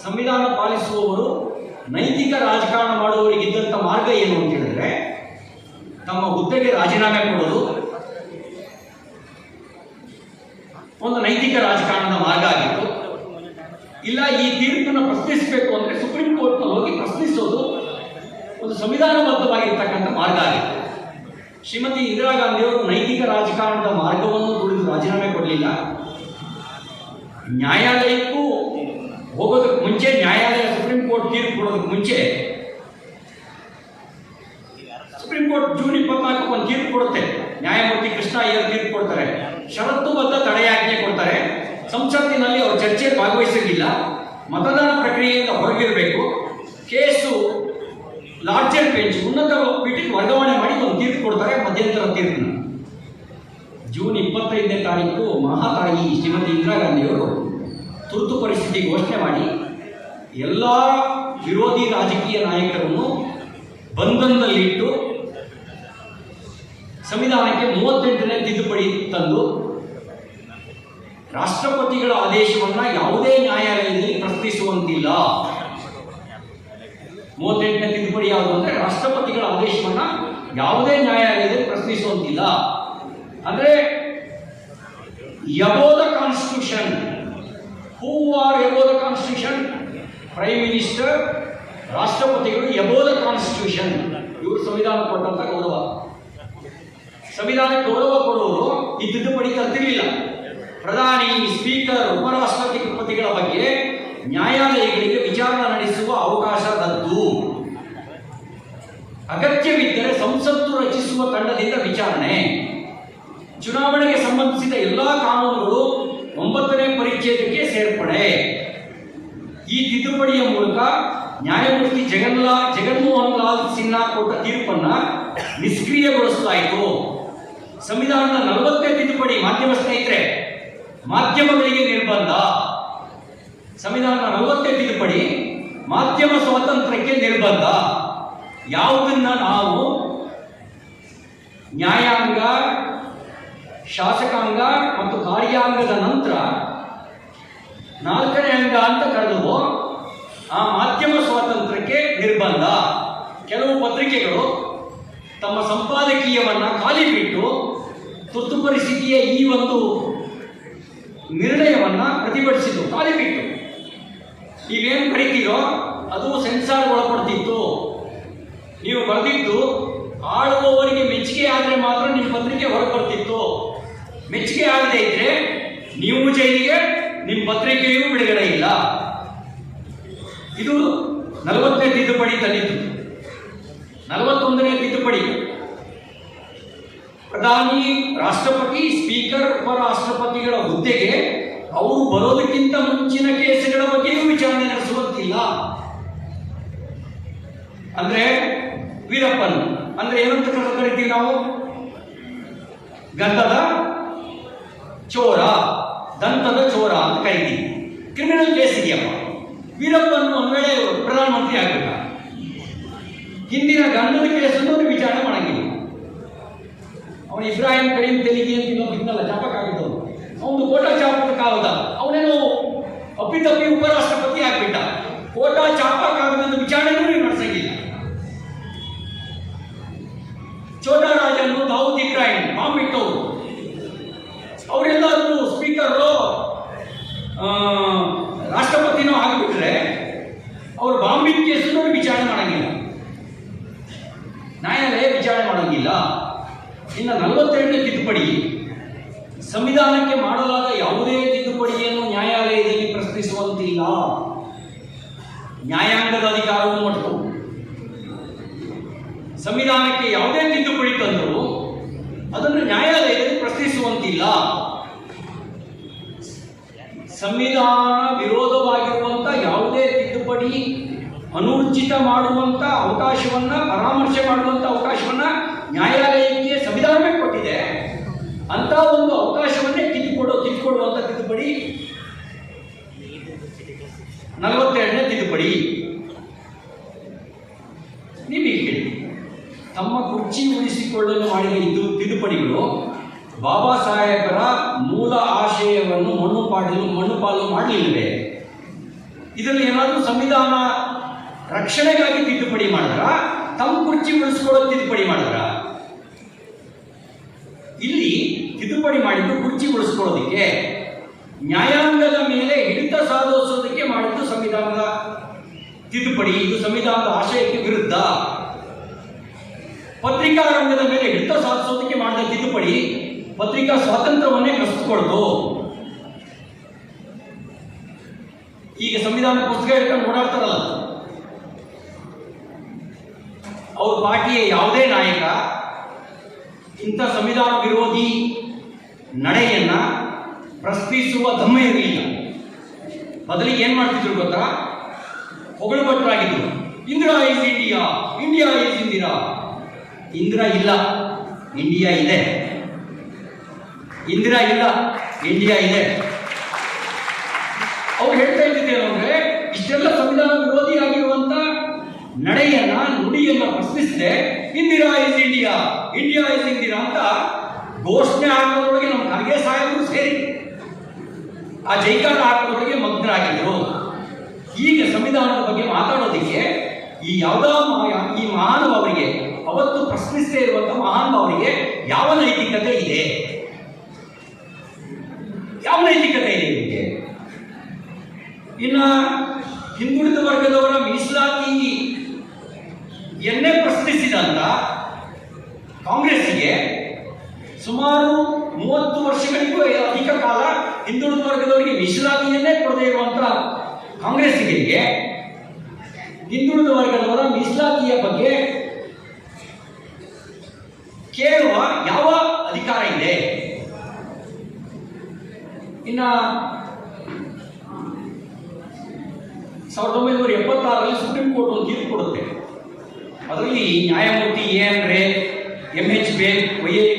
ಸಂವಿಧಾನ ಪಾಲಿಸುವವರು ನೈತಿಕ ರಾಜಕಾರಣ ಮಾಡುವವರಿಗಿದ್ದಂಥ ಮಾರ್ಗ ಏನು ಅಂತ ಹೇಳಿದ್ರೆ, ತಮ್ಮ ಹುದ್ದೆಗೆ ರಾಜೀನಾಮೆ ಕೊಡೋದು ಒಂದು ನೈತಿಕ ರಾಜಕಾರಣದ ಮಾರ್ಗ ಆಗಿತ್ತು. ಇಲ್ಲ ಈ ತೀರ್ಪನ್ನು ಪ್ರಶ್ನಿಸಬೇಕು ಅಂದರೆ ಸುಪ್ರೀಂ ಕೋರ್ಟ್ನಲ್ಲಿ ಹೋಗಿ ಪ್ರಶ್ನಿಸೋದು ಒಂದು ಸಂವಿಧಾನಬದ್ಧವಾಗಿರ್ತಕ್ಕಂಥ ಮಾರ್ಗ ಆಗಿತ್ತು. ಶ್ರೀಮತಿ ಇಂದಿರಾ ಗಾಂಧಿಯವರು ನೈತಿಕ ರಾಜಕಾರಣದ ಮಾರ್ಗವನ್ನು ತುಳಿದು ರಾಜೀನಾಮೆ ಕೊಡಲಿಲ್ಲ. ನ್ಯಾಯಾಲಯಕ್ಕೂ ಹೋಗೋದಕ್ಕೆ ಮುಂಚೆ, ನ್ಯಾಯಾಲಯ ಸುಪ್ರೀಂ ಕೋರ್ಟ್ ತೀರ್ಪು ಕೊಡೋದಕ್ಕೆ ಮುಂಚೆ, ಸುಪ್ರೀಂ ಕೋರ್ಟ್ ಜೂನ್ 24 ಒಂದು ತೀರ್ಪು ಕೊಡುತ್ತೆ. ನ್ಯಾಯಮೂರ್ತಿ ಕೃಷ್ಣ ಅಯ್ಯರ್ ತೀರ್ಪು ಕೊಡ್ತಾರೆ. ಷರತ್ತುಬದ್ಧ ತಡೆಯಾಜ್ಞೆ ಕೊಡ್ತಾರೆ. ಸಂಸತ್ತಿನಲ್ಲಿ ಅವರು ಚರ್ಚೆಗೆ ಭಾಗವಹಿಸಲಿಲ್ಲ, ಮತದಾನ ಪ್ರಕ್ರಿಯೆಯಿಂದ ಹೊರಗಿರಬೇಕು, ಕೇಸು ಲಾರ್ಜರ್ ಬೆಂಚ್ ಉನ್ನತ ಪೀಠಕ್ಕೆ ವರ್ಗಾವಣೆ ಮಾಡಿ ಒಂದು ತೀರ್ಪು ಕೊಡ್ತಾರೆ, ಮಧ್ಯಂತರ ತೀರ್ಪು. ಜೂನ್ 25ನೇ ತಾರೀಕು ಮಹಾತಾಯಿ ಶ್ರೀಮತಿ ಇಂದಿರಾ ಗಾಂಧಿಯವರು ತುರ್ತು ಪರಿಸ್ಥಿತಿ ಘೋಷಣೆ ಮಾಡಿ ಎಲ್ಲ ವಿರೋಧಿ ರಾಜಕೀಯ ನಾಯಕರನ್ನು ಬಂಧನದಲ್ಲಿಟ್ಟು ಸಂವಿಧಾನಕ್ಕೆ 38ನೇ ತಿದ್ದುಪಡಿ ತಂದು ರಾಷ್ಟ್ರಪತಿಗಳ ಆದೇಶವನ್ನು ಯಾವುದೇ ನ್ಯಾಯಾಲಯದಲ್ಲಿ ಪ್ರಶ್ನಿಸುವಂತಿಲ್ಲ. 38ನೇ ತಿದ್ದುಪಡಿ ಯಾವುದು ಅಂದರೆ ರಾಷ್ಟ್ರಪತಿಗಳ ಆದೇಶವನ್ನು ಯಾವುದೇ ನ್ಯಾಯಾಲಯದಲ್ಲಿ ಪ್ರಶ್ನಿಸುವಂತಿಲ್ಲ. ಅಂದರೆ above the constitution. Who are above the constitution? Prime minister, ರಾಷ್ಟ್ರಪತಿಗಳು ಎಬೋ ದ ಕಾನ್ಸ್ಟಿಟ್ಯೂಷನ್. ಇವರು ಸಂವಿಧಾನ ಕೊಟ್ಟಂತ ಗೌರವ. ಸಂವಿಧಾನಕ್ಕೆ ಗೌರವ ಕೊಡುವವರು ಈ ತಿದ್ದುಪಡಿ ತರ್ತಿರ್ಲಿಲ್ಲ. ಪ್ರಧಾನಿ, ಸ್ಪೀಕರ್, ಉಪರಾಷ್ಟ್ರಪತಿಗಳ ಬಗ್ಗೆ ನ್ಯಾಯಾಲಯಗಳಿಗೆ ವಿಚಾರಣೆ ನಡೆಸುವ ಅವಕಾಶ ರದ್ದು. ಅಗತ್ಯವಿದ್ದರೆ ಸಂಸತ್ತು ರಚಿಸುವ ತಂಡದಿಂದ ವಿಚಾರಣೆ. ಚುನಾವಣೆಗೆ ಸಂಬಂಧಿಸಿದ ಎಲ್ಲ ಕಾನೂನುಗಳು 9ನೇ ಪರಿಚ್ಛೇದಕ್ಕೆ ಸೇರ್ಪಡೆ. ಈ ತಿದ್ದುಪಡಿಯ ಮೂಲಕ ನ್ಯಾಯಮೂರ್ತಿ ಜಗನ್ಮೋಹನ್ ಲಾಲ್ ಸಿನ್ಹಾ ಕೊಟ್ಟ ತೀರ್ಪನ್ನು ನಿಷ್ಕ್ರಿಯಗೊಳಿಸಲಾಯಿತು. ಸಂವಿಧಾನದ 40ನೇ ತಿದ್ದುಪಡಿ, ಮಾಧ್ಯಮ ಸ್ನೇಹಿತರೆ, ಮಾಧ್ಯಮಗಳಿಗೆ ನಿರ್ಬಂಧ. ಸಂವಿಧಾನದ 40ನೇ ತಿದ್ದುಪಡಿ ಮಾಧ್ಯಮ ಸ್ವಾತಂತ್ರ್ಯಕ್ಕೆ ನಿರ್ಬಂಧ. ಯಾವುದನ್ನ ನಾವು ನ್ಯಾಯಾಂಗ, ಶಾಸಕಾಂಗ ಮತ್ತು ಕಾರ್ಯಾಂಗದ ನಂತರ 4ನೇ ಅಂಗ ಅಂತ ಕರೆದು ಆ ಮಾಧ್ಯಮ ಸ್ವಾತಂತ್ರ್ಯಕ್ಕೆ ನಿರ್ಬಂಧ. ಕೆಲವು ಪತ್ರಿಕೆಗಳು ತಮ್ಮ ಸಂಪಾದಕೀಯವನ್ನು ಖಾಲಿ ಬಿಟ್ಟು ತುರ್ತು ಪರಿಸ್ಥಿತಿಯ ಈ ಒಂದು ನಿರ್ಣಯವನ್ನು ಪ್ರತಿಭಟಿಸಿತು, ಖಾಲಿ ಬಿಟ್ಟು. ನೀವೇನು ಬರೀತೀರೋ ಅದು ಸೆನ್ಸಾರ್ ಒಳಪಡ್ತಿತ್ತು. ನೀವು ಬರೆದಿದ್ದು ಆಳುವವರಿಗೆ ಮೆಚ್ಚುಗೆ ಆದರೆ ಮಾತ್ರ ನಿಮ್ಮ ಪತ್ರಿಕೆ ಹೊರಬರ್ತಿತ್ತು. ಮೆಚ್ಚುಗೆ ಆಗದೆ ಇದ್ರೆ ನೀವು ಜೈಲಿಗೆ, ನಿಮ್ಮ ಪತ್ರಿಕೆಯೂ ಬಿಡುಗಡೆ ಇಲ್ಲ. ಇದು 40ನೇ ತಿದ್ದುಪಡಿ ತಂದಿತ್ತು. 41ನೇ ತಿದ್ದುಪಡಿ ಪ್ರಧಾನಿ, ರಾಷ್ಟ್ರಪತಿ, ಸ್ಪೀಕರ್, ಉಪರಾಷ್ಟ್ರಪತಿಗಳ ಹುದ್ದೆಗೆ ಅವರು ಬರೋದಕ್ಕಿಂತ ಮುಂಚಿನ ಕೇಸುಗಳ ಬಗ್ಗೆಯೂ ವಿಚಾರಣೆ ನಡೆಸುವಂತಿಲ್ಲ. ಅಂದ್ರೆ ವೀರಪ್ಪನ್ ಅಂದ್ರೆ ಏನಂತ ಕರಿತೀವಿ ನಾವು? ಗಂಧದ ಚೋರ, ದಂತದ ಚೋರ ಅಂತ ಕರಿತೀವಿ. ಕ್ರಿಮಿನಲ್ ಕೇಸ್ ಇದೆಯಪ್ಪ. ವೀರಪ್ಪನ್ ಒಂದ್ ವೇಳೆ ಪ್ರಧಾನಮಂತ್ರಿ ಆಗಬೇಕ, ಹಿಂದಿನ ಗಂಧದ ಕೇಸನ್ನು ವಿಚಾರಣೆ ಮಾಡಂಗಿಲ್ಲ. ಅವನು ಇಬ್ರಾಹಿಂ ಕರೀಂ ತೆಲಿಗಿ ಅಂತ ಇನ್ನೊಬ್ಬ ಚಾಪಕ್ ಆಗಿದ್ದವನು, ಅವನು ಕೋಟಾ ಚಾಪಕ ಕಾಲದ ಅವನೇನು ಅಪ್ಪಿತಪ್ಪಿ ಉಪರಾಷ್ಟ್ರಪತಿ ಆಗ್ಬಿಟ್ಟ. ಕೋಟಾ ಚಾಪಕ್ ಆಗದ ವಿಚಾರಣೆನೂ ನೀವು ನಡೆಸಂಗಿಲ್ಲ. ಚೋಟಾ ರಾಜನ್ನು, ದಾವೂದ್ ಇಬ್ರಾಹಿಂ ಬಾಂಬ್ ಇಟ್ಟವರು, ಅವರೆಲ್ಲರೂ ಸ್ಪೀಕರು, ರಾಷ್ಟ್ರಪತಿನೂ ಆಗಿಬಿಟ್ರೆ ಅವರು ಬಾಂಬಿನ ಕೇಸನ್ನು ವಿಚಾರಣೆ ಮಾಡಂಗಿಲ್ಲ, ನ್ಯಾಯಾಲಯ ವಿಚಾರಣೆ ಮಾಡಂಗಿಲ್ಲ. ಇನ್ನು 42ನೇ ತಿದ್ದುಪಡಿ, ಸಂವಿಧಾನಕ್ಕೆ ಮಾಡಲಾದ ಯಾವುದೇ ತಿದ್ದುಪಡಿಯನ್ನು ನ್ಯಾಯಾಲಯದಲ್ಲಿ ಪ್ರಶ್ನಿಸುವಂತಿಲ್ಲ. ನ್ಯಾಯಾಂಗದ ಅಧಿಕಾರವು ಮಟ್ಟು ಸಂವಿಧಾನಕ್ಕೆ ಯಾವುದೇ ತಿದ್ದುಪಡಿ ತಂದರೂ ಅದನ್ನು ನ್ಯಾಯಾಲಯದಲ್ಲಿ ಪ್ರಶ್ನಿಸುವಂತಿಲ್ಲ. ಸಂವಿಧಾನ ವಿರೋಧವಾಗಿರುವಂಥ ಯಾವುದೇ ತಿದ್ದುಪಡಿ ಅನೂರ್ಜಿತ ಮಾಡುವಂಥ ಅವಕಾಶವನ್ನ, ಪರಾಮರ್ಶೆ ಮಾಡುವಂಥ ಅವಕಾಶವನ್ನ ನ್ಯಾಯಾಲಯಕ್ಕೆ ಸಂವಿಧಾನವೇ ಕೊಟ್ಟಿದೆ. ಅಂತ ಒಂದು ಅವಕಾಶವನ್ನೇ ಕಿತ್ತುಕೊಡುವಂಥ ತಿದ್ದುಪಡಿ 42ನೇ ತಿದ್ದುಪಡಿ. ನೀವೀಗ ಹೇಳಿ, ತಮ್ಮ ಕುರ್ಚಿ ಉಳಿಸಿಕೊಳ್ಳಲು ಮಾಡಿದ ಇದು ತಿದ್ದುಪಡಿಗಳು ಬಾಬಾ ಸಾಹೇಬರ ಮೂಲ ಆಶಯವನ್ನು ಮಣ್ಣು ಪಾಲು ಮಾಡಲಿಲ್ಲವೇ? ಇದರಲ್ಲಿ ಏನಾದರೂ ಸಂವಿಧಾನ ರಕ್ಷಣೆಗಾಗಿ ತಿದ್ದುಪಡಿ ಮಾಡಿದ್ರ, ತಮ್ಮ ಕುರ್ಚಿ ಉಳಿಸ್ಕೊಳ್ಳೋ ತಿದ್ದುಪಡಿ ಮಾಡಿದ್ರ? ಇಲ್ಲಿ ತಿದ್ದುಪಡಿ ಮಾಡಿದ್ದು ಕುರ್ಚಿ ಉಳಿಸ್ಕೊಳ್ಳೋದಕ್ಕೆ, ನ್ಯಾಯಾಂಗದ ಮೇಲೆ ಹಿಡಿತ ಸಾಧಿಸೋದಕ್ಕೆ ಮಾಡಿದ್ದು ಸಂವಿಧಾನದ ತಿದ್ದುಪಡಿ. ಇದು ಸಂವಿಧಾನದ ಆಶಯಕ್ಕೆ ವಿರುದ್ಧ. ಪತ್ರಿಕಾ ರಂಗದ ಮೇಲೆ ಹಿಡಿತ ಸಾಧಿಸೋದಕ್ಕೆ ಮಾಡಿದ ತಿದ್ದುಪಡಿ ಪತ್ರಿಕಾ ಸ್ವಾತಂತ್ರ್ಯವನ್ನೇ ಕಸಿದುಕೊಳ್ಳೋದು. ಈಗ ಸಂವಿಧಾನ ಪುಸ್ತಕ ಹಿಡ್ಕೊಂಡು ಓಡಾಡ್ತಾರಲ್ಲ, ಅವ್ರ ಪಾರ್ಟಿಯ ಯಾವುದೇ ನಾಯಕ ಇಂಥ ಸಂವಿಧಾನ ವಿರೋಧಿ ನಡೆಯನ್ನ ಪ್ರಶ್ನಿಸುವ ದಮ್ಮ ಇರಲಿಲ್ಲ. ಬದಲಿಗೆ ಏನ್ ಮಾಡ್ತಿದ್ರು ಗೊತ್ತಾ? ಹೊಗಳು ಭಟ್ರಾಗಿದ್ರು. Indira is India, India is Indira. Indira ಇಲ್ಲ, ಇಂಡಿಯಾ ಇದೆ. ಇಂದಿರಾ ಇಲ್ಲ, ಇಂಡಿಯಾ ಇದೆ. ಅವ್ರು ಹೇಳ್ತಾ ಇದ್ದಿದ್ದೇನು ಅಂದ್ರೆ, ಇಷ್ಟೆಲ್ಲ ಸಂವಿಧಾನ ವಿರೋಧಿಯಾಗಿರುವಂತ ನಡೆಯನ್ನ, ನುಡಿಯನ್ನ ಪ್ರಶ್ನಿಸಿದೆ Indira is India, India is Indira ಅಂತ ಘೋಷಣೆ ಹಾಕೋದ್ರೊಳಗೆ ನಮ್ಮ ಖರ್ಗೆ ಸಾಹೇಬರು ಸೇರಿ ಆ ಜೈಕಾರ ಹಾಕೋದ್ರೊಳಗೆ ಮಗ್ನರಾಗಿದ್ರು. ಈಗ ಸಂವಿಧಾನದ ಬಗ್ಗೆ ಮಾತಾಡೋದಕ್ಕೆ ಈ ಮಹಾನುಭಾವರಿಗೆ, ಅವತ್ತು ಪ್ರಶ್ನಿಸದೇ ಇರುವಂತಹ ಮಹಾನುಭಾವರಿಗೆ ಯಾವ ನೈತಿಕತೆ ಇದೆ? ಯಾವ ನೈತಿಕತೆ ಇದೆ ಇವರಿಗೆ? ಇನ್ನ ಹಿಂದುಳಿದ ವರ್ಗದವರ ಮೀಸಲಾತಿ ಎನ್ನೇ ಪ್ರಶ್ನಿಸಿದಂತ ಕಾಂಗ್ರೆಸ್ಸಿಗೆ ಸುಮಾರು 30 ವರ್ಷಗಳಿಗೂ ಅಧಿಕ ಕಾಲ ಹಿಂದುಳಿದ ವರ್ಗದವರಿಗೆ ಮೀಸಲಾತಿಯನ್ನೇ ಕೊಡದೇ ಇರುವಂತ ಕಾಂಗ್ರೆಸ್ಸಿಗರಿಗೆ ಹಿಂದುಳಿದ ವರ್ಗದವರ ಮೀಸಲಾತಿಯ ಬಗ್ಗೆ ಕೇಳುವ ಯಾವ ಅಧಿಕಾರ ಇದೆ? ಇನ್ನ 1976ರಲ್ಲಿ ಸುಪ್ರೀಂ ಕೋರ್ಟ್ ಒಂದು ತೀರ್ಪು ಕೊಡುತ್ತೆ. ಅದರಲ್ಲಿ ನ್ಯಾಯಮೂರ್ತಿ ಎನ್ ರೇ, MH ಬೇಲ್,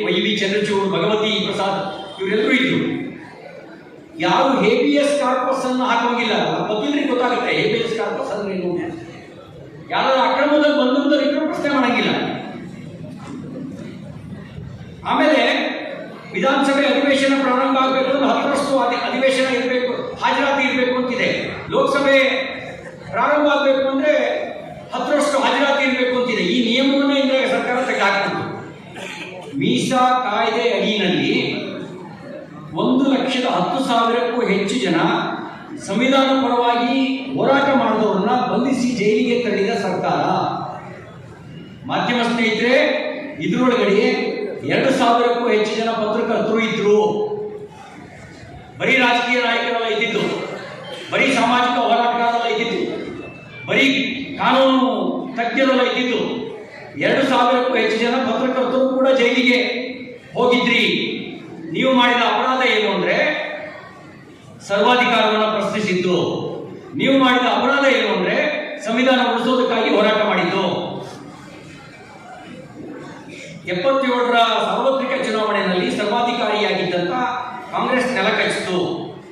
ವೈ.ವಿ. ಚಂದ್ರಚೂಡ್, ಭಗವತಿ ಪ್ರಸಾದ್ ಇವರೆಲ್ಲರೂ ಇದ್ರು. ಯಾರು ಹೇಬಿಯಸ್ ಕಾರ್ಪಸ್ ಅನ್ನು ಹಾಕೋಂಗಿಲ್ಲ. ಗೊತ್ತಿಲ್ಲರಿಗೆ ಗೊತ್ತಾಗುತ್ತೆ ಹೇಬಿಯಸ್ ಕಾರ್ಪಸ್ ಅಂದ್ರೆ ಏನು. ಯಾರು ಅಕ್ರಮದಲ್ಲಿ ಬಂಧುತ್ವರಿದ್ರು ಪ್ರಶ್ನೆ ಮಾಡಂಗಿಲ್ಲ. ಆಮೇಲೆ ವಿಧಾನಸಭೆ ಅಧಿವೇಶನ ಪ್ರಾರಂಭ ಆಗಬೇಕು ಅಂದ್ರೆ 10ರಷ್ಟು ಅಧಿವೇಶನ ಇರಬೇಕು, ಹಾಜರಾತಿ ಇರಬೇಕು ಅಂತಿದೆ. ಲೋಕಸಭೆ ಪ್ರಾರಂಭ ಆಗಬೇಕು ಅಂದ್ರೆ 10ರಷ್ಟು ಹಾಜರಾತಿ ಇರಬೇಕು ಅಂತಿದೆ. ಈ ನಿಯಮವನ್ನೇ ಇಂದಿರಾ ಸರ್ಕಾರ ತೆಗೆದುಹಾಕಿತು. ಮೀಸಾ ಕಾಯ್ದೆ ಅಡಿಯಲ್ಲಿ 1,10,000ಕ್ಕೂ ಹೆಚ್ಚು ಜನ ಸಂವಿಧಾನ ಪರವಾಗಿ ಹೋರಾಟ ಮಾಡಿದವರನ್ನ ಬಂಧಿಸಿ ಜೈಲಿಗೆ ತಳ್ಳಿದ ಸರ್ಕಾರ. ಮಾಧ್ಯಮ ಸ್ನೇಹಿತರೆ, ಇದರೊಳಗಡೆ 2,000ಕ್ಕೂ ಹೆಚ್ಚು ಜನ ಪತ್ರಕರ್ತರು ಇದ್ರು. ಬರೀ ರಾಜಕೀಯ ನಾಯಕರೆಲ್ಲ ಇದ್ದಿದ್ದು, ಬರೀ ಸಾಮಾಜಿಕ ಹೋರಾಟಗಾರರೆಲ್ಲ ಇದ್ದಿದ್ದು, ಬರೀ ಕಾನೂನು ತಜ್ಞರೆಲ್ಲ ಇದ್ದಿದ್ದು. 2,000ಕ್ಕೂ ಹೆಚ್ಚು ಜನ ಪತ್ರಕರ್ತರು ಕೂಡ ಜೈಲಿಗೆ ಹೋಗಿದ್ರಿ. ನೀವು ಮಾಡಿದ ಅಪರಾಧ ಏನು ಅಂದ್ರೆ ಸರ್ವಾಧಿಕಾರವನ್ನು ಪ್ರಶ್ನಿಸಿದ್ದು. ನೀವು ಮಾಡಿದ ಅಪರಾಧ ಏನು ಅಂದ್ರೆ ಸಂವಿಧಾನ ಉಳಿಸೋದಕ್ಕಾಗಿ ಹೋರಾಟ ಮಾಡಿದ್ದು. 77ರ ಸಾರ್ವತ್ರಿಕ ಚುನಾವಣೆಯಲ್ಲಿ ಸರ್ವಾಧಿಕಾರಿಯಾಗಿದ್ದಂತ ಕಾಂಗ್ರೆಸ್ ನೆಲ ಕಚ್ಚಿತು.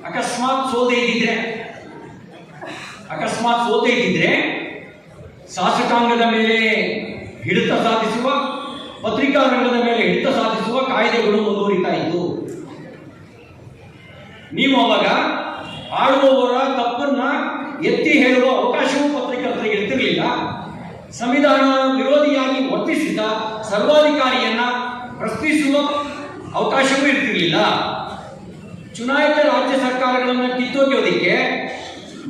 ಅಕಸ್ಮಾತ್ ಸೋತೆ ಇದ್ದಿದ್ರೆ ಶಾಸಕಾಂಗದ ಮೇಲೆ ಹಿಡಿತ ಸಾಧಿಸುವ, ಪತ್ರಿಕಾ ರಂಗದ ಮೇಲೆ ಹಿಡಿತ ಸಾಧಿಸುವ ಕಾಯ್ದೆಗಳು ಮುಂದುವರಿತಾ ಇತ್ತು. ನೀವು ಅವಾಗ ಆಳುವವರ ತಪ್ಪನ್ನ ಎತ್ತಿ ಹೇಳುವ ಅವಕಾಶವೂ ಪತ್ರಕರ್ತರಿಗೆ ಇರ್ತಿರ್ಲಿಲ್ಲ. ಸಂವಿಧಾನ ವಿರೋಧಿಯಾಗಿ ವರ್ತಿಸಿದ ಸರ್ವಾಧಿಕಾರಿಯನ್ನ ಪ್ರಶ್ನಿಸುವ ಅವಕಾಶವೂ ಇರ್ತಿರ್ಲಿಲ್ಲ. ಚುನಾಯಿತ ರಾಜ್ಯ ಸರ್ಕಾರಗಳನ್ನು ಕಿತ್ತೊಗೆಯೋದಿಕ್ಕೆ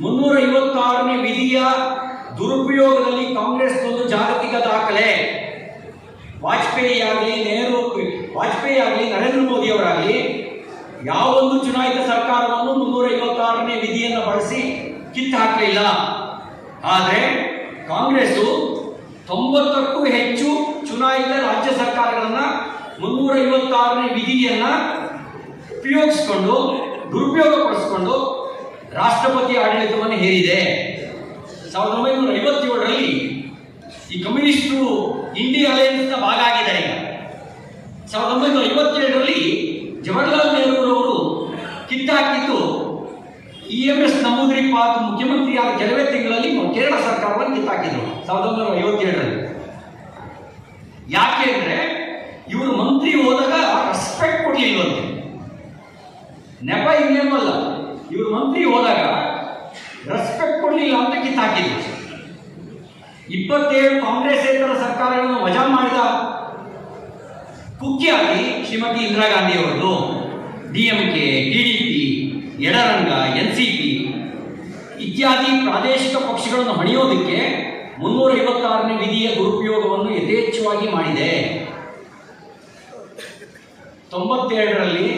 356ನೇ ವಿಧಿಯ ದುರುಪಯೋಗದಲ್ಲಿ ಕಾಂಗ್ರೆಸ್ ಒಂದು ಜಾಗತಿಕ ದಾಖಲೆ. ವಾಜಪೇಯಿ ಆಗಲಿ ನರೇಂದ್ರ ಮೋದಿ ಅವರಾಗಲಿ ಯಾವೊಂದು ಚುನಾಯಿತ ಸರ್ಕಾರವನ್ನು 356ನೇ ವಿಧಿಯನ್ನು ಬಳಸಿ ಕಿತ್ತು ಹಾಕಲಿಲ್ಲ. ಆದರೆ ಕಾಂಗ್ರೆಸ್ಸು 90ಕ್ಕೂ ಹೆಚ್ಚು ಚುನಾಯಿತ ರಾಜ್ಯ ಸರ್ಕಾರಗಳನ್ನ 356ನೇ ವಿಧಿಯನ್ನ ಉಪಯೋಗಿಸಿಕೊಂಡು ದುರುಪಯೋಗಪಡಿಸಿಕೊಂಡು ರಾಷ್ಟ್ರಪತಿ ಆಡಳಿತವನ್ನು ಹೇರಿದೆ. 1957ರಲ್ಲಿ ಈ ಕಮ್ಯುನಿಸ್ಟರು ಇಂಡಿಯಾ ಅಲಯನ್ಸ್ನ ಭಾಗ ಆಗಿದ್ದಾರೆ. 1957ರಲ್ಲಿ ಜವಾಹರ್ಲಾಲ್ ನೆಹರೂರವರು ಕಿತ್ತಾಕಿದ್ದು EMS ನಮೂದ್ರಿಪಾದ್ ಮುಖ್ಯಮಂತ್ರಿಯಾದ ಕೆಲವೇ ತಿಂಗಳಲ್ಲಿ ಕೇರಳ ಸರ್ಕಾರವನ್ನು ಕಿತ್ತಾಕಿದ್ರು 1957ರಲ್ಲಿ. ಯಾಕೆ ಅಂದ್ರೆ ಇವರು ಮಂತ್ರಿ ಹೋದಾಗ ರೆಸ್ಪೆಕ್ಟ್ ಕೊಡ್ಲಿಲ್ವಂತೆ. ನೆಪ ಇನ್ನೇನು ಅಲ್ಲ, ಇವರು ಮಂತ್ರಿ ಹೋದಾಗ ರೆಸ್ಪೆಕ್ಟ್ ಕೊಡ್ಲಿಲ್ಲ ಅಂತ ಕಿತ್ತಾಕಿದ್ರು. 27 ಕಾಂಗ್ರೆಸ್ಸೇತರ ಸರ್ಕಾರಗಳನ್ನು ವಜಾ ಮಾಡಿದ ಕುಖ್ಯಾತಿ ಶ್ರೀಮತಿ ಇಂದಿರಾ ಗಾಂಧಿ ಅವರದು. DMK, TDP, ಎಡರಂಗ, NCP ಇತ್ಯಾದಿ ಪ್ರಾದೇಶಿಕ ಪಕ್ಷಗಳನ್ನು ಹಣಿಯೋದಕ್ಕೆ 356ನೇ ವಿಧಿಯ ದುರುಪಯೋಗವನ್ನು ಯಥೇಚ್ಛವಾಗಿ ಮಾಡಿದೆ. 97ರಲ್ಲಿ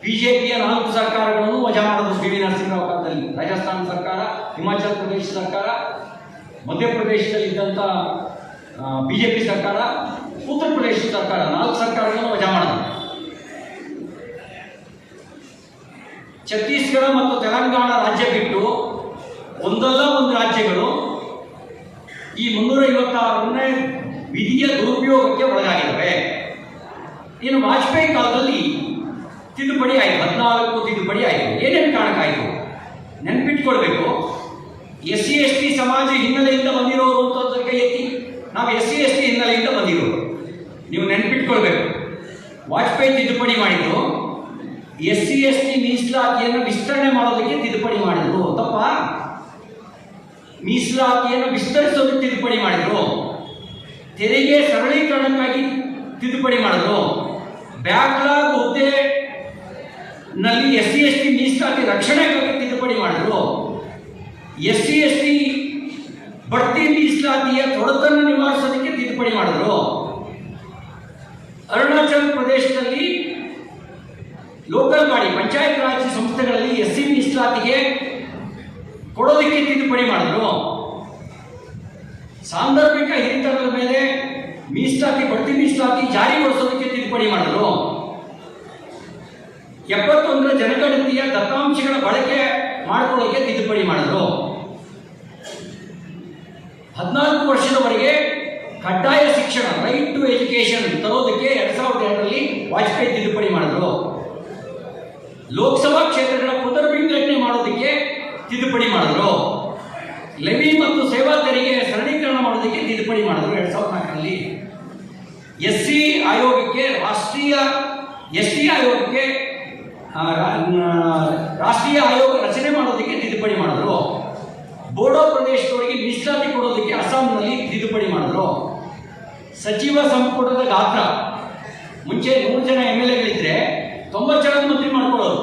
ಬಿಜೆಪಿಯ 4 ಸರ್ಕಾರಗಳನ್ನು ವಜಾ ಮಾಡಿದ್ರು. PV ನರಸಿಂಹರಾವ್ ಕಾಲದಲ್ಲಿ ರಾಜಸ್ಥಾನ ಸರ್ಕಾರ, ಹಿಮಾಚಲ ಪ್ರದೇಶ ಸರ್ಕಾರ, ಮಧ್ಯಪ್ರದೇಶದಲ್ಲಿದ್ದಂಥ ಬಿಜೆಪಿ ಸರ್ಕಾರ, ಉತ್ತರ ಪ್ರದೇಶ ಸರ್ಕಾರ 4 ಸರ್ಕಾರಗಳನ್ನು ವಜಾ ಮಾಡಿದ್ರು. ಛತ್ತೀಸ್ಗಢ ಮತ್ತು ತೆಲಂಗಾಣ ರಾಜ್ಯ ಬಿಟ್ಟು ಒಂದಲ್ಲ ಒಂದು ರಾಜ್ಯಗಳು ಈ 356ನೇ ವಿಧಿಯ ದುರುಪಯೋಗಕ್ಕೆ ಒಳಗಾಗಿದ್ದಾವೆ. ಇನ್ನು ವಾಜಪೇಯಿ ಕಾಲದಲ್ಲಿ ತಿದ್ದುಪಡಿ ಆಯಿತು, 14 ತಿದ್ದುಪಡಿ ಆಯಿತು. ಏನೇನು ಕಾರಣಕ್ಕಾಯಿತು ನೆನ್ಪಿಟ್ಕೊಳ್ಬೇಕು. SC/ST ಸಮಾಜ ಹಿನ್ನೆಲೆಯಿಂದ ಬಂದಿರೋರು ಅಂತ ಕೈ ಎತ್ತಿ. ನಾವು SC/ST ಹಿನ್ನೆಲೆಯಿಂದ ಬಂದಿರೋರು, ನೀವು ನೆನ್ಪಿಟ್ಕೊಳ್ಬೇಕು. ವಾಜಪೇಯಿ ತಿದ್ದುಪಡಿ ಮಾಡಿದ್ರು, SC/ST ಮೀಸಲಾತಿಯನ್ನು ವಿಸ್ತರಣೆ ಮಾಡೋದಕ್ಕೆ ತಿದ್ದುಪಡಿ ಮಾಡಿದ್ರು. ತಪ್ಪ? ಮೀಸಲಾತಿಯನ್ನು ವಿಸ್ತರಿಸೋದಕ್ಕೆ ತಿದ್ದುಪಡಿ ಮಾಡಿದ್ರು. ತೆರಿಗೆ ಸರಳೀಕರಣಕ್ಕಾಗಿ ತಿದ್ದುಪಡಿ ಮಾಡಿದ್ರು. ಬ್ಯಾಕ್ಲಾಗ್ ಹುದ್ದೆ ನಲ್ಲಿ SC/ST ಮೀಸಲಾತಿ ರಕ್ಷಣೆಗಾಗಿ ತಿದ್ದುಪಡಿ ಮಾಡಿದ್ರು. SC/ST ಬಡ್ತಿ ಮೀಸಲಾತಿಯ ತೊಡಕನ್ನು ನಿವಾರಿಸೋದಕ್ಕೆ ತಿದ್ದುಪಡಿ ಮಾಡಿದ್ರು. ಅರುಣಾಚಲ ಪ್ರದೇಶದಲ್ಲಿ ಲೋಕಲ್ ಬಾಡಿ ಪಂಚಾಯತ್ ರಾಜ್ ಸಂಸ್ಥೆಗಳಲ್ಲಿ SC ಮೀಸಲಾತಿಗೆ ಕೊಡೋದಕ್ಕೆ ತಿದ್ದುಪಡಿ ಮಾಡಿದ್ರು. ಸಾಂದರ್ಭಿಕ ಹಿರಿತನದ ಮೇಲೆ ಮೀಸಲಾತಿ ಬಡ್ತಿ ಮೀಸಲಾತಿ ಜಾರಿಗೊಳಿಸೋದಕ್ಕೆ ತಿದ್ದುಪಡಿ ಮಾಡಿದ್ರು. 71ರ ಜನಗಣತಿಯ ದತ್ತಾಂಶಗಳ ಬಳಕೆ ಮಾಡಿಕೊಳ್ಳೋಕೆ ತಿದ್ದುಪಡಿ ಮಾಡಿದ್ರು. 14 ವರ್ಷದವರೆಗೆ ಕಡ್ಡಾಯ ಶಿಕ್ಷಣ ರೈಟ್ ಟು ಎಜುಕೇಶನ್ ತರೋದಕ್ಕೆ 2002ರಲ್ಲಿ ವಾಜಪೇಯಿ ತಿದ್ದುಪಡಿ ಮಾಡಿದ್ರು. ಲೋಕಸಭಾ ಕ್ಷೇತ್ರಗಳ ಪುನರ್ವಿಂಗಡಣೆ ಮಾಡೋದಕ್ಕೆ ತಿದ್ದುಪಡಿ ಮಾಡಿದ್ರು. ಲೆವಿ ಮತ್ತು ಸೇವಾ ತೆರಿಗೆ ಸರಳೀಕರಣ ಮಾಡೋದಕ್ಕೆ ತಿದ್ದುಪಡಿ ಮಾಡಿದ್ರು 2004ರಲ್ಲಿ. SC ಆಯೋಗಕ್ಕೆ ರಾಷ್ಟ್ರೀಯ ST ಆಯೋಗಕ್ಕೆ ರಾಷ್ಟ್ರೀಯ ಆಯೋಗ ರಚನೆ ಮಾಡೋದಕ್ಕೆ ತಿದ್ದುಪಡಿ ಮಾಡಿದ್ರು. ಬೋಡೋ ಪ್ರದೇಶದವರಿಗೆ ಮೀಸಲಾತಿ ಕೊಡೋದಕ್ಕೆ ಅಸ್ಸಾಂನಲ್ಲಿ ತಿದ್ದುಪಡಿ ಮಾಡಿದ್ರು. ಸಚಿವ ಸಂಪುಟದ ಗಾತ್ರ ಮುಂಚೆ 100 ಜನ MLAಗಳಿದ್ರೆ 90 ಜನ ಮಂತ್ರಿ ಮಾಡ್ಕೊಳ್ಳೋದು,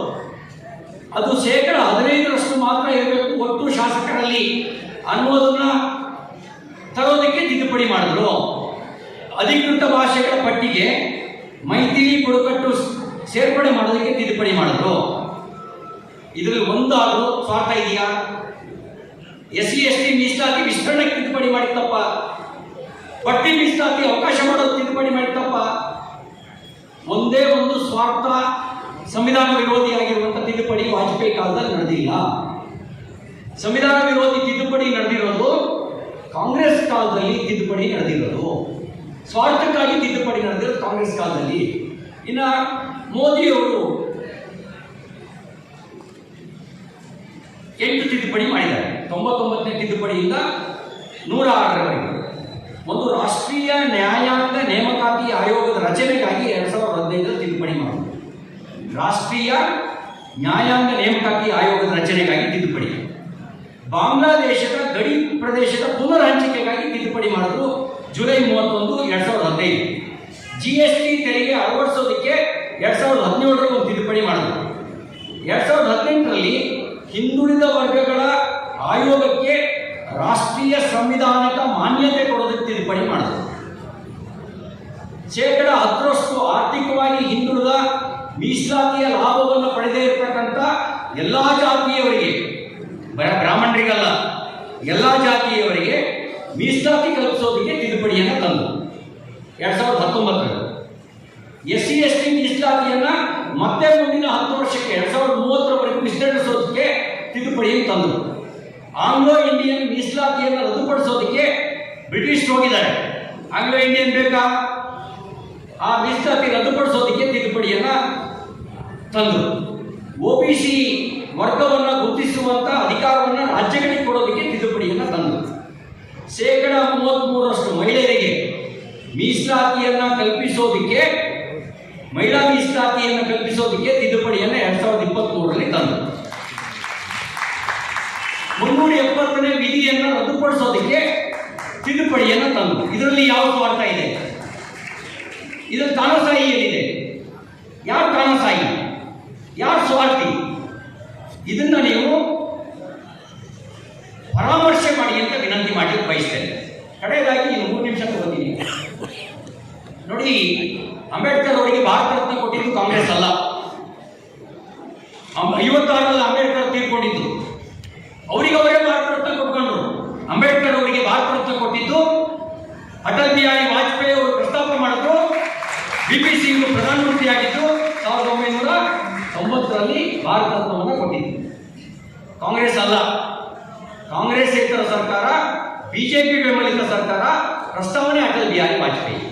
ಅದು 15% ಮಾತ್ರ ಇರಬೇಕು ಒಟ್ಟು ಶಾಸಕರಲ್ಲಿ ಅನ್ನೋದನ್ನ ತರೋದಕ್ಕೆ ತಿದ್ದುಪಡಿ ಮಾಡಿದ್ರು. ಅಧಿಕೃತ ಭಾಷೆಗಳ ಪಟ್ಟಿಗೆ ಮೈಥಿಲಿ ಬುಡಕಟ್ಟು ಸೇರ್ಪಡೆ ಮಾಡೋದಕ್ಕೆ ತಿದ್ದುಪಡಿ ಮಾಡಿದ್ರು. ಇದರಲ್ಲಿ ಒಂದಾದರೂ ಸ್ವಾರ್ಥ ಇದೆಯಾ? SC ST ಮೀಸಲಾತಿ ವಿಸ್ತರಣೆಗೆ ತಿದ್ದುಪಡಿ ಮಾಡಿತ್ತಪ್ಪ, ಪಟ್ಟಿ ಮೀಸಲಾತಿ ಅವಕಾಶ ಮಾಡೋದು ತಿದ್ದುಪಡಿ ಮಾಡಿತ್ತಪ್ಪ. ಒಂದೇ ಒಂದು ಸ್ವಾರ್ಥ ಸಂವಿಧಾನ ವಿರೋಧಿಯಾಗಿರುವಂಥ ತಿದ್ದುಪಡಿ ವಾಜಪೇಯಿ ಕಾಲದಲ್ಲಿ ನಡೆದಿಲ್ಲ. ಸಂವಿಧಾನ ವಿರೋಧಿ ತಿದ್ದುಪಡಿ ನಡೆದಿರೋದು ಕಾಂಗ್ರೆಸ್ ಕಾಲದಲ್ಲಿ ತಿದ್ದುಪಡಿ ನಡೆದಿರೋದು. ಸ್ವಾರ್ಥಕ್ಕಾಗಿ ತಿದ್ದುಪಡಿ ನಡೆದಿರೋದು ಕಾಂಗ್ರೆಸ್ ಕಾಲದಲ್ಲಿ. ಇನ್ನು ಮೋದಿಯವರು 8 ತಿದ್ದುಪಡಿ ಮಾಡಿದ್ದಾರೆ. 99ನೇ ತಿದ್ದುಪಡಿಯಿಂದ 106ರವರೆಗೆ. ಒಂದು ರಾಷ್ಟ್ರೀಯ ನ್ಯಾಯಾಂಗ ನೇಮಕಾತಿ ಆಯೋಗದ ರಚನೆಗಾಗಿ 2015 ತಿದ್ದುಪಡಿ ಮಾಡಿದ್ರು. ರಾಷ್ಟ್ರೀಯ ನ್ಯಾಯಾಂಗ ನೇಮಕಾತಿ ಆಯೋಗದ ರಚನೆಗಾಗಿ ತಿದ್ದುಪಡಿ. ಬಾಂಗ್ಲಾದೇಶದ ಗಡಿ ಪ್ರದೇಶದ ಪುನರ್ ಹಂಚಿಕೆಗಾಗಿ ತಿದ್ದುಪಡಿ ಮಾಡಿದ್ರು ಜುಲೈ 31, 2015. GST ತೆರಿಗೆ ಅಳವಡಿಸೋದಕ್ಕೆ 2017ರಲ್ಲಿ ಒಂದು ತಿದ್ದುಪಡಿ ಮಾಡಿದ್ರು. 2018ರಲ್ಲಿ ಹಿಂದುಳಿದ ವರ್ಗಗಳ ಆಯೋಗಕ್ಕೆ ರಾಷ್ಟ್ರೀಯ ಸಂವಿಧಾನಿಕ ಮಾನ್ಯತೆ ಕೊಡೋದಕ್ಕೆ ತಿದ್ದುಪಡಿ ಮಾಡಿದ್ರು. 10% ಆರ್ಥಿಕವಾಗಿ ಹಿಂದುಳಿದ ಮೀಸಲಾತಿಯ ಲಾಭವನ್ನು ಪಡೆದೇ ಇರತಕ್ಕಂಥ ಎಲ್ಲ ಜಾತಿಯವರಿಗೆ, ಬ್ರಾಹ್ಮಣರಿಗಲ್ಲ, ಎಲ್ಲ ಜಾತಿಯವರಿಗೆ ಮೀಸಲಾತಿ ಕಲ್ಪಿಸೋದಕ್ಕೆ ತಿದ್ದುಪಡಿಯನ್ನು ತಂದರು 2019ರಲ್ಲಿ. SC ST ಮೀಸಲಾತಿಯನ್ನು ಮತ್ತೆ ಮುಂದಿನ 10 ವರ್ಷಕ್ಕೆ 2030ರವರೆಗೂ ವಿಸ್ತರಿಸೋದಕ್ಕೆ ತಿದ್ದುಪಡಿಯನ್ನು ತಂದರು. ಆಂಗ್ಲೋ ಇಂಡಿಯನ್ ಮೀಸಲಾತಿಯನ್ನು ರದ್ದುಪಡಿಸೋದಕ್ಕೆ ಬ್ರಿಟಿಷ್ ಹೋಗಿದ್ದಾರೆ. ಆಂಗ್ಲೋ ಇಂಡಿಯನ್ ಬೇಕಾ? ಆ ಮೀಸಲಾತಿ ರದ್ದುಪಡಿಸೋದಕ್ಕೆ ತಿದ್ದುಪಡಿಯನ್ನು ತಂದರು. OBC ವರ್ಗವನ್ನು ಗುರುತಿಸುವಂಥ ಅಧಿಕಾರವನ್ನು ರಾಜ್ಯಗಳಿಗೆ ಕೊಡೋದಕ್ಕೆ ತಿದ್ದುಪಡಿಯನ್ನು ತಂದರು. 33% ಮಹಿಳೆಯರಿಗೆ ಮೀಸಲಾತಿಯನ್ನು ಕಲ್ಪಿಸೋದಕ್ಕೆ, ಮಹಿಳಾ ಮೀಸಲಾತಿಯನ್ನು ಕಲ್ಪಿಸೋದಕ್ಕೆ ತಿದ್ದುಪಡಿಯನ್ನು 2023ರಲ್ಲಿ ತಂದರು. 370ನೇ ವಿಧಿಯನ್ನು ರದ್ದುಪಡಿಸೋದಕ್ಕೆ ತಿದ್ದುಪಡಿಯನ್ನು ತಂದರು. ಇದರಲ್ಲಿ ಯಾವ ಸ್ವಾರ್ಥ ಇದೆ? ಇದರಲ್ಲಿ ತಾನಸಾಯಿ ಏನಿದೆ? ಯಾರು ತಾನಸಾಯಿ, ಯಾರು ಸ್ವಾರ್ಥಿ? ಇದನ್ನ ನೀವು ಪರಾಮರ್ಶೆ ಮಾಡಿ ಅಂತ ವಿನಂತಿ ಮಾಡಿ ಬಯಸ್ತೇನೆ. ಕಡೆಯದಾಗಿ 3 ನಿಮಿಷ ತಗೋತೀನಿ. ನೋಡಿ, ಅಂಬೇಡ್ಕರ್ ಅವರಿಗೆ ಭಾರತ ರತ್ನ ಕೊಟ್ಟಿದ್ದು ಕಾಂಗ್ರೆಸ್ ಅಲ್ಲ. 56ರಲ್ಲಿ ಅಂಬೇಡ್ಕರ್ ತೀರ್ಕೊಂಡಿದ್ದು, ಅವರಿಗೆ ಅವರೇ ಭಾರತ ರತ್ನ ಕೊಟ್ಕೊಂಡ್ರು. ಅಂಬೇಡ್ಕರ್ ಅವರಿಗೆ ಭಾರತ ರತ್ನ ಕೊಟ್ಟಿದ್ದು ಅಟಲ್ ಬಿಹಾರಿ ವಾಜಪೇಯಿ ಅವರು ಪ್ರಸ್ತಾಪ ಮಾಡಿದ್ರು. BP ಸಿಂಗ್ ಪ್ರಧಾನಮಂತ್ರಿ ಆಗಿದ್ದು 1990ರಲ್ಲಿ ಭಾರತ ರತ್ನವನ್ನು ಕೊಟ್ಟಿದ್ದು ಕಾಂಗ್ರೆಸ್ ಅಲ್ಲ. ಕಾಂಗ್ರೆಸ್ಸೇತರ ಸರ್ಕಾರ, BJP ಬೆಂಬಲಿತ ಸರ್ಕಾರ ಪ್ರಸ್ತಾವನೆ ಅಟಲ್ ಬಿಹಾರಿ ವಾಜಪೇಯಿ.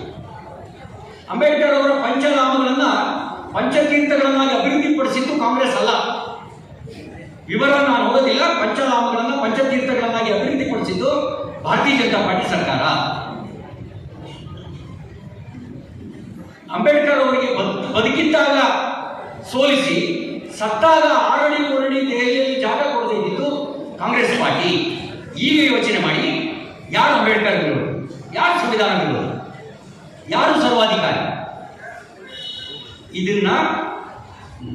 ಅಂಬೇಡ್ಕರ್ ಅವರ ಪಂಚನಾಮಗಳನ್ನು, ಪಂಚತೀರ್ಥಗಳನ್ನಾಗಿ ಅಭಿವೃದ್ಧಿಪಡಿಸಿದ್ದು ಕಾಂಗ್ರೆಸ್ ಅಲ್ಲ. ವಿವರ ನಾನು ಓದೋದಿಲ್ಲ. ಪಂಚನಾಮಗಳನ್ನು, ಪಂಚತೀರ್ಥಗಳನ್ನಾಗಿ ಅಭಿವೃದ್ಧಿಪಡಿಸಿದ್ದು ಭಾರತೀಯ ಜನತಾ ಪಾರ್ಟಿ ಸರ್ಕಾರ. ಅಂಬೇಡ್ಕರ್ ಅವರಿಗೆ ಬದುಕಿದ್ದಾಗ ಸೋಲಿಸಿ ಸತ್ತಾಗ 6 ಅಡಿ 3 ಅಡಿ ದೆಹಲಿಯಲ್ಲಿ ಜಾಗ ಕೊಡದೇ ಇದ್ದಿದ್ದು ಕಾಂಗ್ರೆಸ್ ಪಾರ್ಟಿ. ಈಗ ಯೋಚನೆ ಮಾಡಿ, ಯಾರು ಅಂಬೇಡ್ಕರ್ ವಿರೋಧ, ಯಾರು ಸಂವಿಧಾನ ವಿರೋಧ, ಯಾರು ಸರ್ವಾಧಿಕಾರಿ? ಇದನ್ನ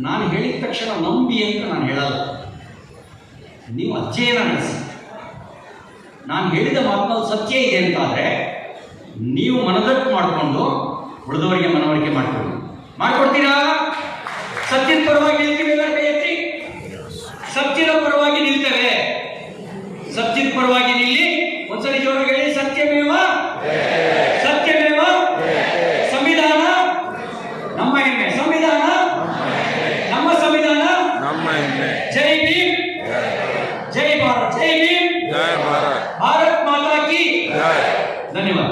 ನಾನು ಹೇಳಿದ ತಕ್ಷಣ ನಂಬಿ ಅಂತ ನಾನು ಹೇಳಲ್ಲ. ನೀವು ಅಧ್ಯಯನ ನಡೆಸಿ. ನಾನು ಹೇಳಿದ ಮಾತಲ್ಲಿ ಸತ್ಯ ಇದೆ ಅಂತಾದರೆ ನೀವು ಮನದಟ್ಟು ಮಾಡಿಕೊಂಡು ಉಳಿದವರಿಗೆ ಮನವರಿಕೆ ಮಾಡ್ಕೊಡ್ತೀರಾ? ಸತ್ಯದ ಪರವಾಗಿ ನಿಲ್ತೀವಿ, ಕೈ ಎತ್ತಿ. ಸತ್ಯದ ಪರವಾಗಿ ನಿಲ್ತೇವೆ. ಸತ್ಯದ ಪರವಾಗಿ ನಿಲ್ಲಿ. ಒಂದ್ಸಲಿ ಜೋರಾಗಿ ಹೇಳಿ, ಸತ್ಯಮೇವ ಸತ್ಯಮೇವ. ಸಂವಿಧಾನ ನಮ್ಮ ಹೆಮ್ಮೆ, ಸಂವಿಧಾನ ನಮ್ಮ ಸಂವಿಧಾನ. ಜೈ ಭೀಮ್, ಜೈ ಭಾರತ್, ಜೈ ಭೀಮ್, ಭಾರತ್ ಮಾತಾ ಕಿ. ಧನ್ಯವಾದ.